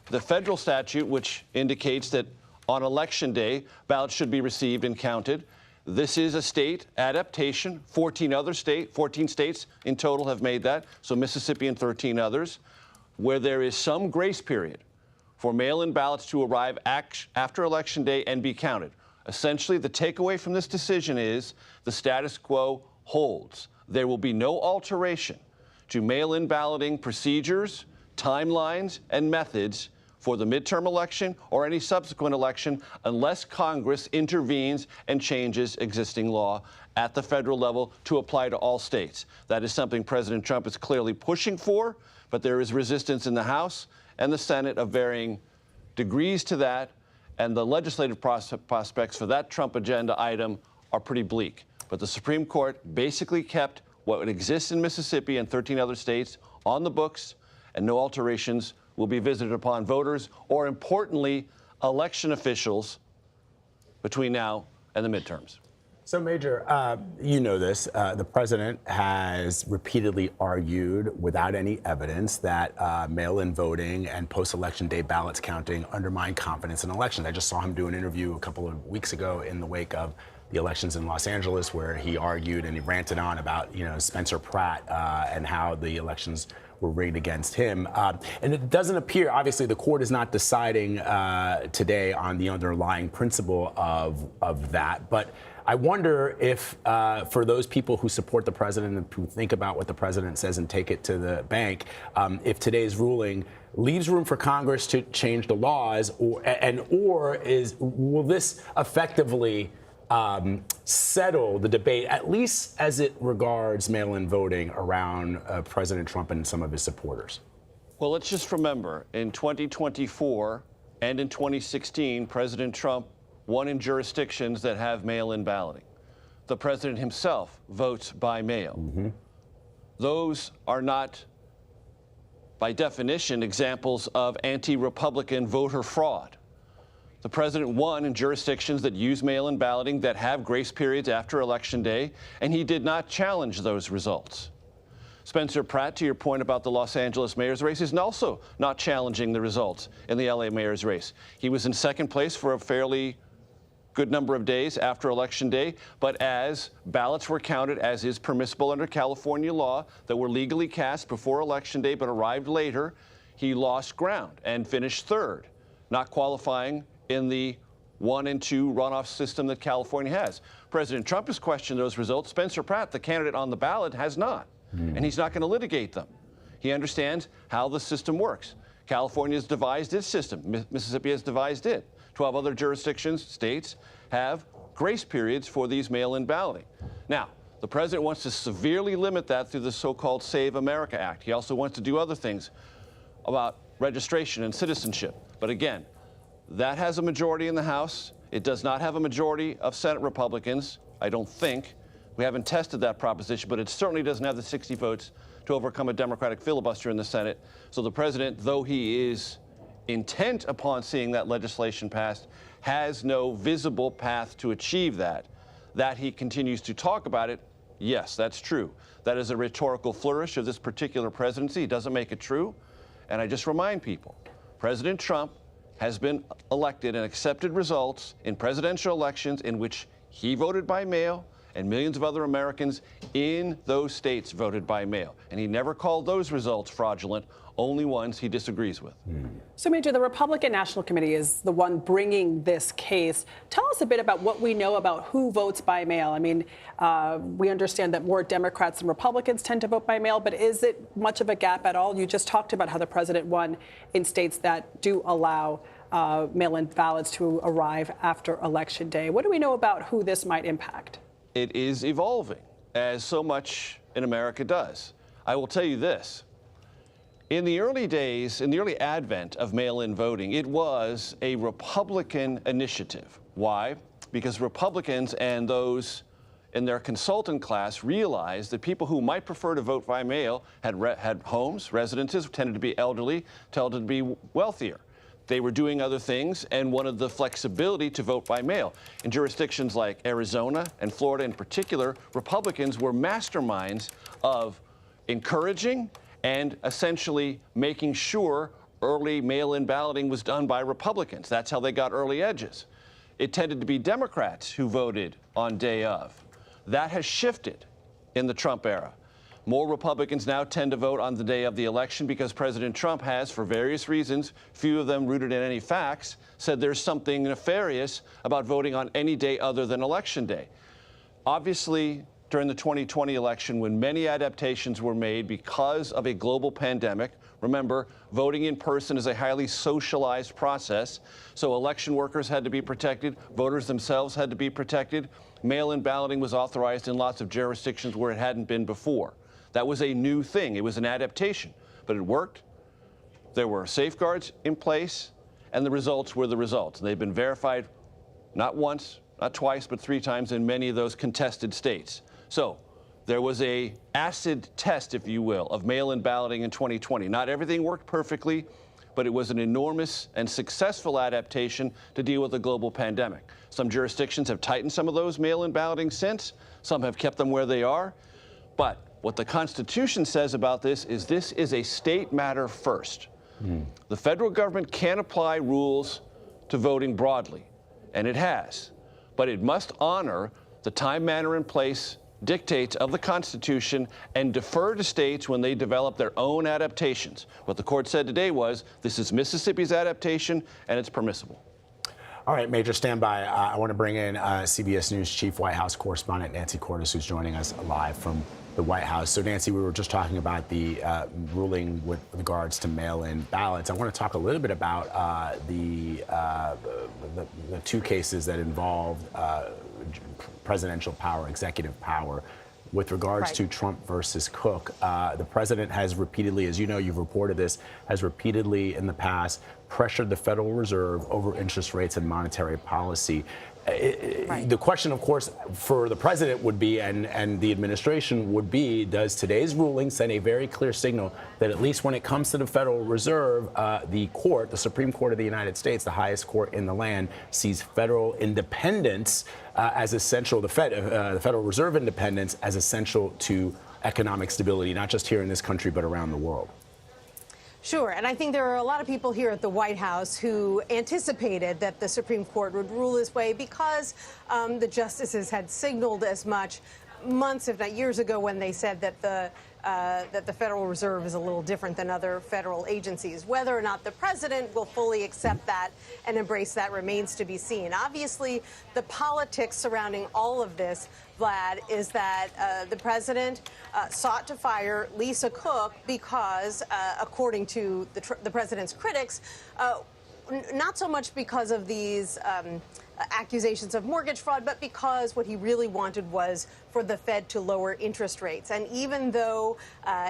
[SPEAKER 8] the federal statute, which indicates that on Election Day, ballots should be received and counted. This is a state adaptation. 14 states in total have made that, so Mississippi and 13 others, where there is some grace period for mail-in ballots to arrive after Election Day and be counted. Essentially, the takeaway from this decision is the status quo holds. There will be no alteration to mail-in balloting procedures, timelines, and methods for the midterm election or any subsequent election unless Congress intervenes and changes existing law at the federal level to apply to all states. That is something President Trump is clearly pushing for, but there is resistance in the House and the Senate of varying degrees to that, and the legislative prospects for that Trump agenda item are pretty bleak. But the Supreme Court basically kept what exists in Mississippi and 13 other states on the books, and no alterations will be visited upon voters or, importantly, election officials between now and the midterms.
[SPEAKER 2] So, Major, you know this. The president has repeatedly argued, without any evidence, that mail-in voting and post-election day ballots counting undermine confidence in elections. I just saw him do an interview a couple of weeks ago in the wake of the elections in Los Angeles, where he argued and he ranted on about, Spencer Pratt and how the elections were rigged against him. And it doesn't appear, obviously, the court is not deciding today on the underlying principle of that. But I wonder if for those people who support the president and who think about what the president says and take it to the bank, if today's ruling leaves room for Congress to change the laws, will this effectively settle the debate, at least as it regards mail-in voting around President Trump and some of his supporters?
[SPEAKER 8] Well, let's just remember, in 2024 and in 2016, President Trump won in jurisdictions that have mail-in balloting. The president himself votes by mail. Mm-hmm. Those are not, by definition, examples of anti-Republican voter fraud. The president won in jurisdictions that use mail-in balloting, that have grace periods after Election Day, and he did not challenge those results. Spencer Pratt, to your point about the Los Angeles mayor's race, is also not challenging the results in the LA mayor's race. He was in second place for a fairly good number of days after Election Day, but as ballots were counted, as is permissible under California law, that were legally cast before Election Day but arrived later, he lost ground and finished third, not qualifying in the 1 and 2 runoff system that California has. President Trump has questioned those results. Spencer Pratt, the candidate on the ballot, has not, and he's not going to litigate them. He understands how the system works. California has devised its system. Mississippi has devised it. 12 other jurisdictions, states, have grace periods for these mail-in balloting. Now, the president wants to severely limit that through the so-called Save America Act. He also wants to do other things about registration and citizenship. But again, that has a majority in the House. It does not have a majority of Senate Republicans, I don't think. We haven't tested that proposition, but it certainly doesn't have the 60 votes to overcome a Democratic filibuster in the Senate. So the president, though he is intent upon seeing that legislation passed, has no visible path to achieve that. That he continues to talk about it, yes, that's true. That is a rhetorical flourish of this particular presidency. He doesn't make it true. And I just remind people, President Trump has been elected and accepted results in presidential elections in which he voted by mail and millions of other Americans in those states voted by mail. And he never called those results fraudulent, only ones he disagrees with.
[SPEAKER 3] So, Major, the Republican National Committee is the one bringing this case. Tell us a bit about what we know about who votes by mail. I mean, we understand that more Democrats than Republicans tend to vote by mail, but is it much of a gap at all? You just talked about how the president won in states that do allow mail-in ballots to arrive after Election Day. What do we know about who this might impact?
[SPEAKER 8] It is evolving, as so much in America does. I will tell you this. In the early days, in the early advent of mail-in voting, it was a Republican initiative. Why? Because Republicans and those in their consultant class realized that people who might prefer to vote by mail had homes, residences, tended to be elderly, tended to be wealthier. They were doing other things and wanted the flexibility to vote by mail. In jurisdictions like Arizona and Florida in particular, Republicans were masterminds of encouraging and essentially making sure early mail-in balloting was done by Republicans. That's how they got early edges. It tended to be Democrats who voted on day of. That has shifted in the Trump era. More Republicans now tend to vote on the day of the election because President Trump has, for various reasons, few of them rooted in any facts, said there's something nefarious about voting on any day other than Election Day. Obviously, during the 2020 election, when many adaptations were made because of a global pandemic, remember, voting in person is a highly socialized process, so election workers had to be protected, voters themselves had to be protected. Mail-in balloting was authorized in lots of jurisdictions where it hadn't been before. That was a new thing. It was an adaptation, but it worked. There were safeguards in place, and the results were the results. They've been verified not once, not twice, but 3 times in many of those contested states. So there was a acid test, if you will, of mail-in balloting in 2020. Not everything worked perfectly, but it was an enormous and successful adaptation to deal with the global pandemic. Some jurisdictions have tightened some of those mail-in balloting since. Some have kept them where they are. But what the Constitution says about this is a state matter first. The federal government can apply rules to voting broadly, and it has. but it must honor the time, manner, and place dictates of the Constitution and defer to states when they develop their own adaptations. What the court said today was, this is Mississippi's adaptation, and it's permissible.
[SPEAKER 2] All right, Major, stand by. I want to bring in CBS News Chief White House correspondent Nancy Cordes, who's joining us live from the White House. So, Nancy, we were just talking about the ruling with regards to mail-in ballots. I want to talk a little bit about the two cases that involved presidential power, executive power. With regards to Trump versus Cook, the president has repeatedly, as you know, you've reported this, has repeatedly in the past pressured the Federal Reserve over interest rates and monetary policy. The question, of course, for the president would be, and the administration would be, does today's ruling send a very clear signal that at least when it comes to the Federal Reserve, the court, the Supreme Court of the United States, the highest court in the land, sees federal independence as essential, the Federal Reserve independence as essential to economic stability, not just here in this country, but around the world?
[SPEAKER 4] Sure, and I think there are a lot of people here at the White House who anticipated that the Supreme Court would rule this way because the justices had signaled as much months, if not years ago, when they said that the Federal Reserve is a little different than other federal agencies. Whether or not the president will fully accept that and embrace that remains to be seen. Obviously, the politics surrounding all of this, Vlad, is that the president sought to fire Lisa Cook because, according to the president's critics, not so much because of these accusations of mortgage fraud, but because what he really wanted was for the Fed to lower interest rates. And even though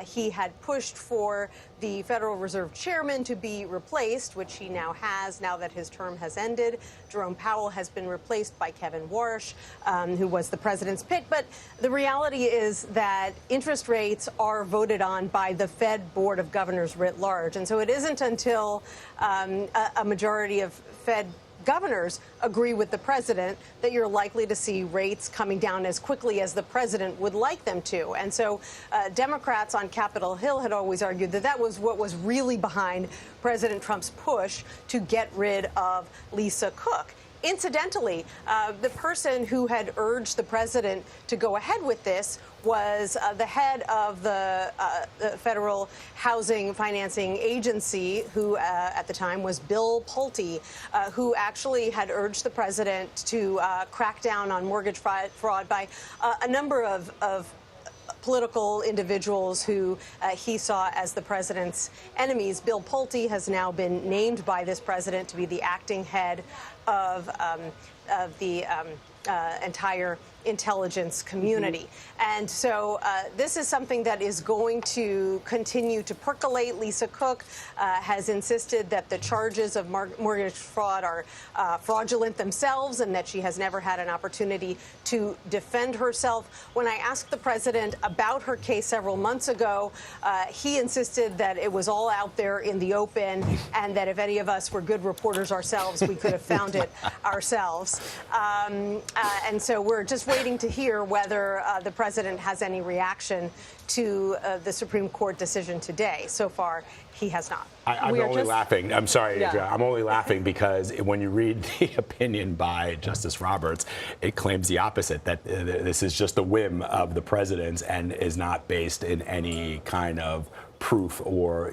[SPEAKER 4] he had pushed for the Federal Reserve chairman to be replaced, which he now has, now that his term has ended, Jerome Powell has been replaced by Kevin Warsh, who was the president's pick. But the reality is that interest rates are voted on by the Fed Board of Governors writ large. And so it isn't until a majority of Fed governors agree with the president that you're likely to see rates coming down as quickly as the president would like them to. And so Democrats on Capitol Hill had always argued that that was what was really behind President Trump's push to get rid of Lisa Cook. Incidentally, the person who had urged the president to go ahead with this was the head of the Federal Housing Financing Agency, who at the time was Bill Pulte, who actually had urged the president to crack down on mortgage fraud by a number of political individuals who he saw as the president's enemies. Bill Pulte has now been named by this president to be the acting head of the entire intelligence community. And so this is something that is going to continue to percolate. Lisa Cook has insisted that the charges of mortgage fraud are fraudulent themselves and that she has never had an opportunity to defend herself. When I asked the president about her case several months ago, he insisted that it was all out there in the open and that if any of us were good reporters ourselves, we could have found it ourselves. And so we're just waiting to hear whether the president has any reaction to the Supreme Court decision today. So far, he has not.
[SPEAKER 2] I'm only laughing. I'm sorry, Adria. I'm only laughing because when you read the opinion by Justice Roberts, it claims the opposite, that this is just a whim of the president's and is not based in any kind of proof or,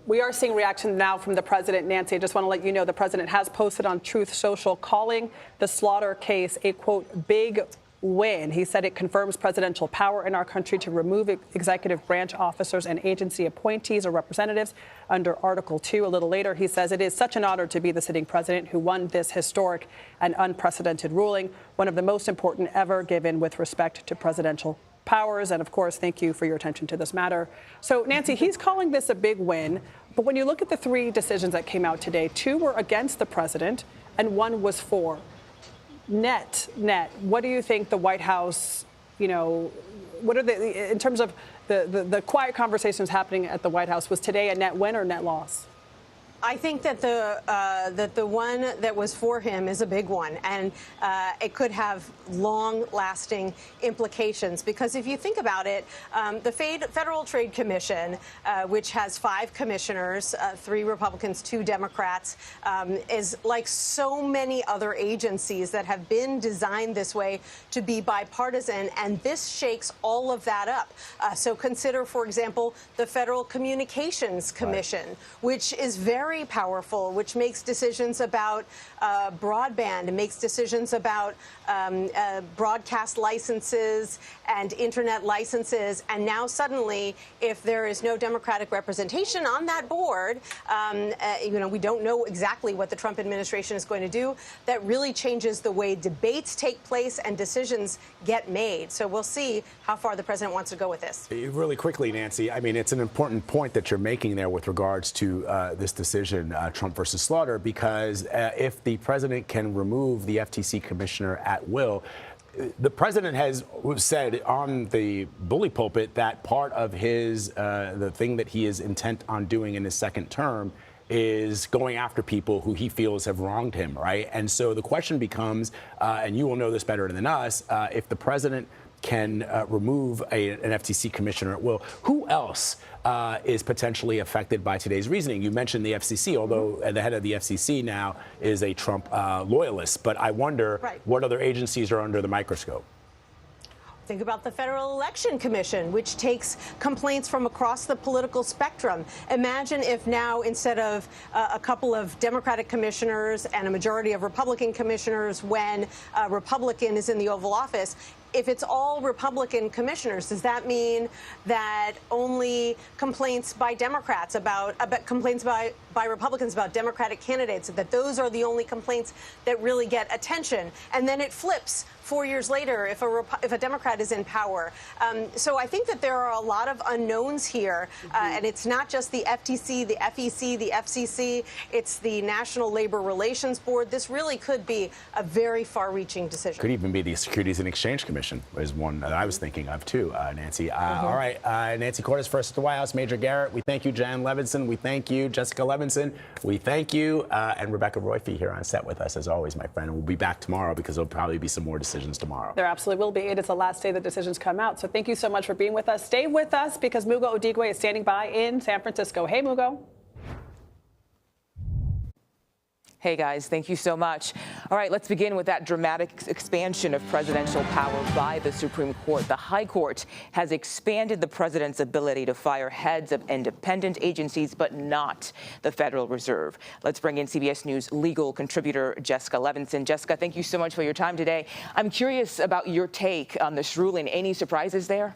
[SPEAKER 3] We are seeing reaction now from the president. Nancy, I just want to let you know the president has posted on Truth Social calling the Slaughter case a, quote, big win. He said it confirms presidential power in our country to remove executive branch officers and agency appointees or representatives under Article 2. A little later, he says it is such an honor to be the sitting president who won this historic and unprecedented ruling, one of the most important ever given with respect to presidential powers. And of course, thank you for your attention to this matter. So, Nancy, he's calling this a big win. But when you look at the three decisions that came out today, two were against the president and one was for. Net, what do you think the White House, what are in terms of the quiet conversations happening at the White House, was today a net win or net loss?
[SPEAKER 4] I think that the one that was for him is a big one, and it could have long-lasting implications. Because if you think about it, the Federal Trade Commission, which has 5 commissioners, 3 Republicans, 2 Democrats, is like so many other agencies that have been designed this way to be bipartisan, and this shakes all of that up. So consider, for example, the Federal Communications Commission, which is very powerful, which makes decisions about broadband, and makes decisions about broadcast licenses and internet licenses. And now suddenly, if there is no Democratic representation on that board, we don't know exactly what the Trump administration is going to do. That really changes the way debates take place and decisions get made. So we'll see how far the president wants to go with this.
[SPEAKER 2] Really quickly, Nancy, I mean, it's an important point that you're making there with regards to this decision, Trump versus Slaughter, because if the president can remove the FTC commissioner at will, the president has said on the bully pulpit that part of his the thing that he is intent on doing in his second term is going after people who he feels have wronged him, right? And so the question becomes, and you will know this better than us, if the president can remove an FTC commissioner at will, who else is potentially affected by today's reasoning? You mentioned the FCC, although the head of the FCC now is a Trump loyalist. But I wonder what other agencies are under the microscope.
[SPEAKER 4] Think about the Federal Election Commission, which takes complaints from across the political spectrum. Imagine if now, instead of a couple of Democratic commissioners and a majority of Republican commissioners, when a Republican is in the Oval Office, if it's all Republican commissioners, does that mean that only complaints by Democrats about complaints by Republicans about Democratic candidates, that those are the only complaints that really get attention? And then it flips 4 years later if a Democrat is in power. So I think that there are a lot of unknowns here, and it's not just the FTC, the FEC, the FCC, it's the National Labor Relations Board. This really could be a very far-reaching decision.
[SPEAKER 2] Could even be the Securities and Exchange Commission is one that I was thinking of too, Nancy. All right, Nancy Cordes, first at the White House, Major Garrett. We thank you, Jan Levinson. We thank you, Jessica Levinson. We thank you, and Rebecca Royfee here on set with us as always, my friend. We'll be back tomorrow because there'll probably be some more decisions tomorrow.
[SPEAKER 3] There absolutely will be. It is the last day the decisions come out. So thank you so much for being with us. Stay with us because Mugo Odigwe is standing by in San Francisco. Hey, Mugo.
[SPEAKER 19] Hey, guys, thank you so much. All right, let's begin with that dramatic expansion of presidential power by the Supreme Court. The High Court has expanded the president's ability to fire heads of independent agencies, but not the Federal Reserve. Let's bring in CBS News legal contributor Jessica Levinson. Jessica, thank you so much for your time today. I'm curious about your take on this ruling. Any surprises there?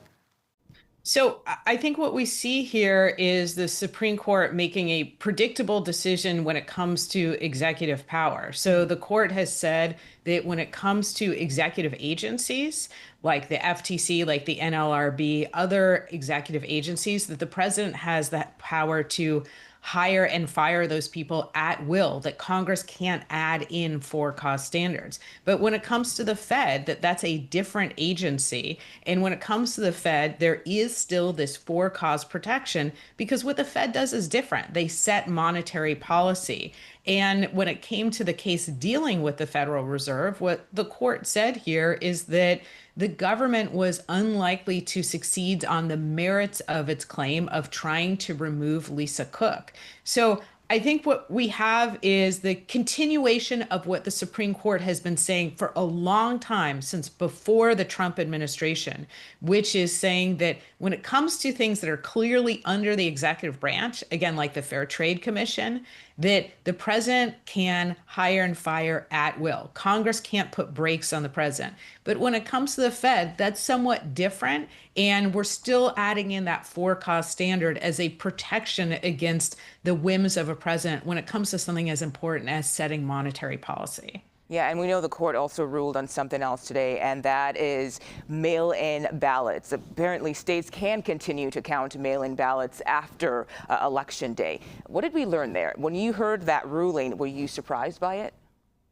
[SPEAKER 7] So I think what we see here is the Supreme Court making a predictable decision when it comes to executive power. So the court has said that when it comes to executive agencies, like the FTC, like the NLRB, other executive agencies, that the president has that power to hire and fire those people at will, that Congress can't add in for-cause standards. But when it comes to the Fed, that's a different agency. And when it comes to the Fed, there is still this for-cause protection because what the Fed does is different. They set monetary policy. And when it came to the case dealing with the Federal Reserve, what the court said here is that the government was unlikely to succeed on the merits of its claim of trying to remove Lisa Cook. So I think what we have is the continuation of what the Supreme Court has been saying for a long time, since before the Trump administration, which is saying that when it comes to things that are clearly under the executive branch, again, like the Fair Trade Commission, that the president can hire and fire at will. Congress can't put brakes on the president. But when it comes to the Fed, that's somewhat different. And we're still adding in that for-cause standard as a protection against the whims of a president when it comes to something as important as setting monetary policy.
[SPEAKER 19] Yeah, and we know the court also ruled on something else today, and that is mail-in ballots. Apparently, states can continue to count mail-in ballots after Election Day. What did we learn there? When you heard that ruling, were you surprised by it?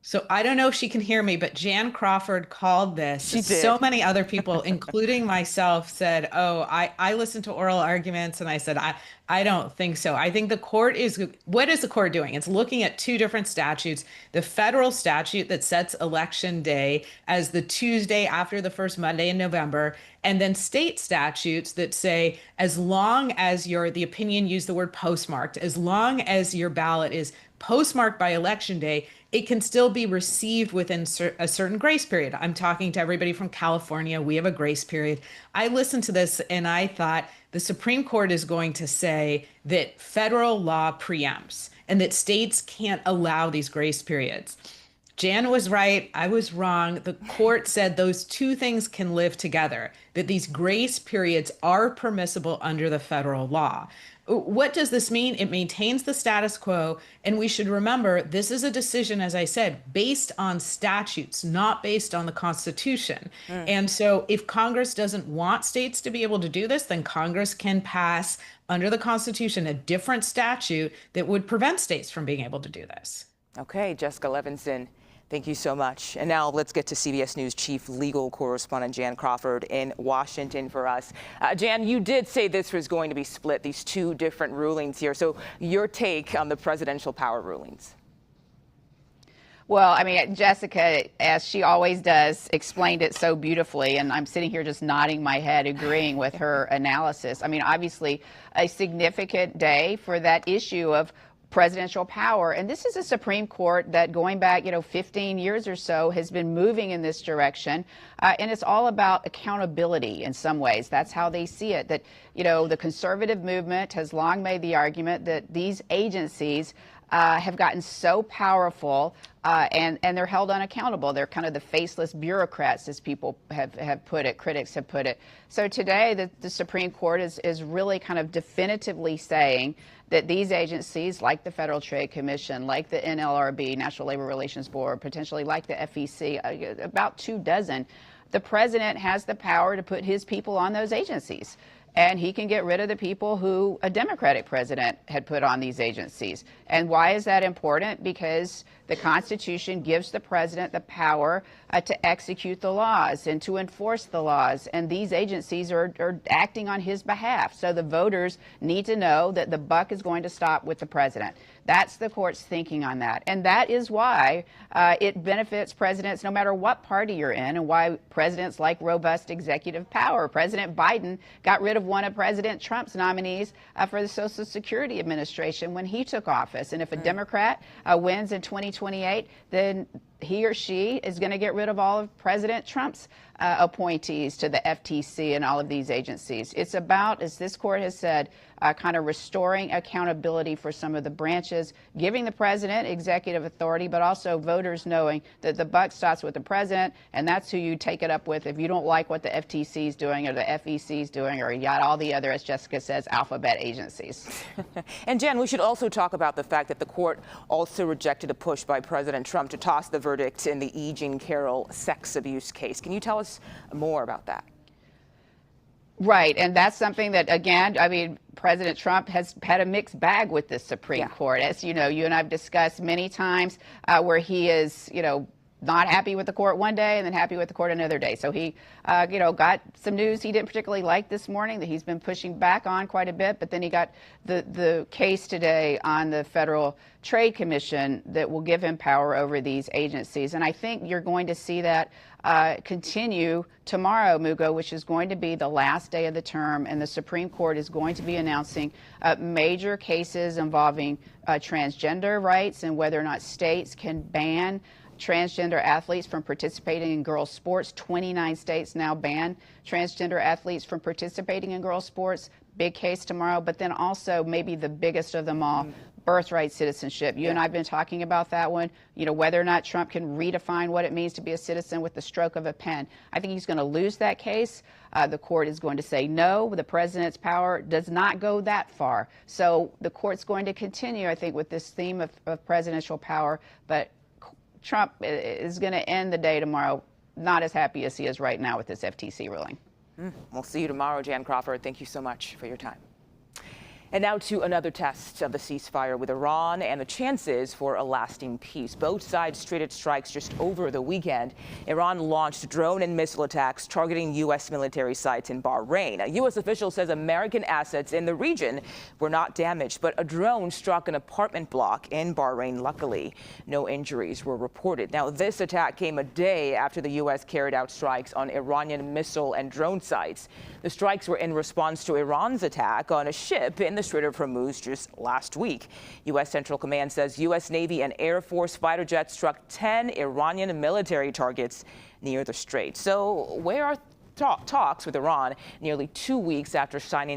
[SPEAKER 7] So I don't know if she can hear me, but Jan Crawford called this.
[SPEAKER 19] She did.
[SPEAKER 7] So many other people, including myself, said, oh, I listened to oral arguments, and I said, I don't think so. I think the court is, what is the court doing? It's looking at two different statutes. The federal statute that sets election day as the Tuesday after the first Monday in November, and then state statutes that say, as long as the opinion used the word postmarked, as long as your ballot is postmarked by election day, it can still be received within a certain grace period. I'm talking to everybody from California. We have a grace period. I listened to this and I thought the Supreme Court is going to say that federal law preempts and that states can't allow these grace periods. Jan was right. I was wrong. The court said those two things can live together, that these grace periods are permissible under the federal law. What does this mean? It maintains the status quo. And we should remember, this is a decision, as I said, based on statutes, not based on the Constitution. And so if Congress doesn't want states to be able to do this, then Congress can pass under the Constitution a different statute that would prevent states from being able to do this.
[SPEAKER 19] Okay, Jessica Levinson, thank you so much. And now let's get to CBS News chief legal correspondent Jan Crawford in Washington for us. Jan, you did say this was going to be split, these two different rulings here. So your take on the presidential power rulings?
[SPEAKER 6] Well, I mean, Jessica, as she always does, explained it so beautifully, and I'm sitting here just nodding my head, agreeing with her analysis. I mean, obviously, a significant day for that issue of presidential power. And this is a Supreme Court that going back, 15 years or so has been moving in this direction. And it's all about accountability in some ways. That's how they see it, that, the conservative movement has long made the argument that these agencies have gotten so powerful and they're held unaccountable. They're kind of the faceless bureaucrats, as people have put it, critics have put it. So today, the Supreme Court is really kind of definitively saying that these agencies, like the Federal Trade Commission, like the NLRB, National Labor Relations Board, potentially like the FTC, about 24, the president has the power to put his people on those agencies. And he can get rid of the people who a Democratic president had put on these agencies. And why is that important? Because the Constitution gives the president the power to execute the laws and to enforce the laws. And these agencies are acting on his behalf. So the voters need to know that the buck is going to stop with the president. That's the court's thinking on that. And that is why it benefits presidents no matter what party you're in, and why presidents like robust executive power. President Biden got rid of one of President Trump's nominees for the Social Security Administration when he took office. And if a Democrat wins in 2028, then he or she is going to get rid of all of President Trump's appointees to the FTC and all of these agencies. It's about, as this court has said, kind of restoring accountability for some of the branches, giving the president executive authority, but also voters knowing that the buck stops with the president, and that's who you take it up with if you don't like what the FTC is doing or the FEC is doing, or you got all the other, as Jessica says, alphabet agencies.
[SPEAKER 19] And Jan, we should also talk about the fact that the court also rejected a push by President Trump to toss the verdict in the E. Jean Carroll sex abuse case. Can you tell us more about that?
[SPEAKER 6] Right, and that's something that, again, I mean, President Trump has had a mixed bag with the Supreme Court. As you know, you and I have discussed many times where he is, not happy with the court one day and then happy with the court another day. So he, got some news he didn't particularly like this morning that he's been pushing back on quite a bit. But then he got the case today on the Federal Trade Commission that will give him power over these agencies. And I think you're going to see that continue tomorrow, Mugo, which is going to be the last day of the term. And the Supreme Court is going to be announcing major cases involving transgender rights and whether or not states can ban transgender athletes from participating in girls' sports. 29 states now ban transgender athletes from participating in girls' sports. Big case tomorrow, but then also maybe the biggest of them all, birthright citizenship. You and I have been talking about that one, whether or not Trump can redefine what it means to be a citizen with the stroke of a pen. I think he's going to lose that case. The court is going to say no, the president's power does not go that far. So the court's going to continue, I think, with this theme of presidential power, but Trump is going to end the day tomorrow not as happy as he is right now with this FTC ruling.
[SPEAKER 19] We'll see you tomorrow, Jan Crawford. Thank you so much for your time. And now to another test of the ceasefire with Iran and the chances for a lasting peace. Both sides traded strikes just over the weekend. Iran launched drone and missile attacks targeting U.S. military sites in Bahrain. A U.S. official says American assets in the region were not damaged, but a drone struck an apartment block in Bahrain. Luckily, no injuries were reported. Now, this attack came a day after the U.S. carried out strikes on Iranian missile and drone sites. The strikes were in response to Iran's attack on a ship in the Strait of Hormuz just last week. U.S. Central Command says U.S. Navy and Air Force fighter jets struck 10 Iranian military targets near the strait. So where are talks with Iran nearly 2 weeks after signing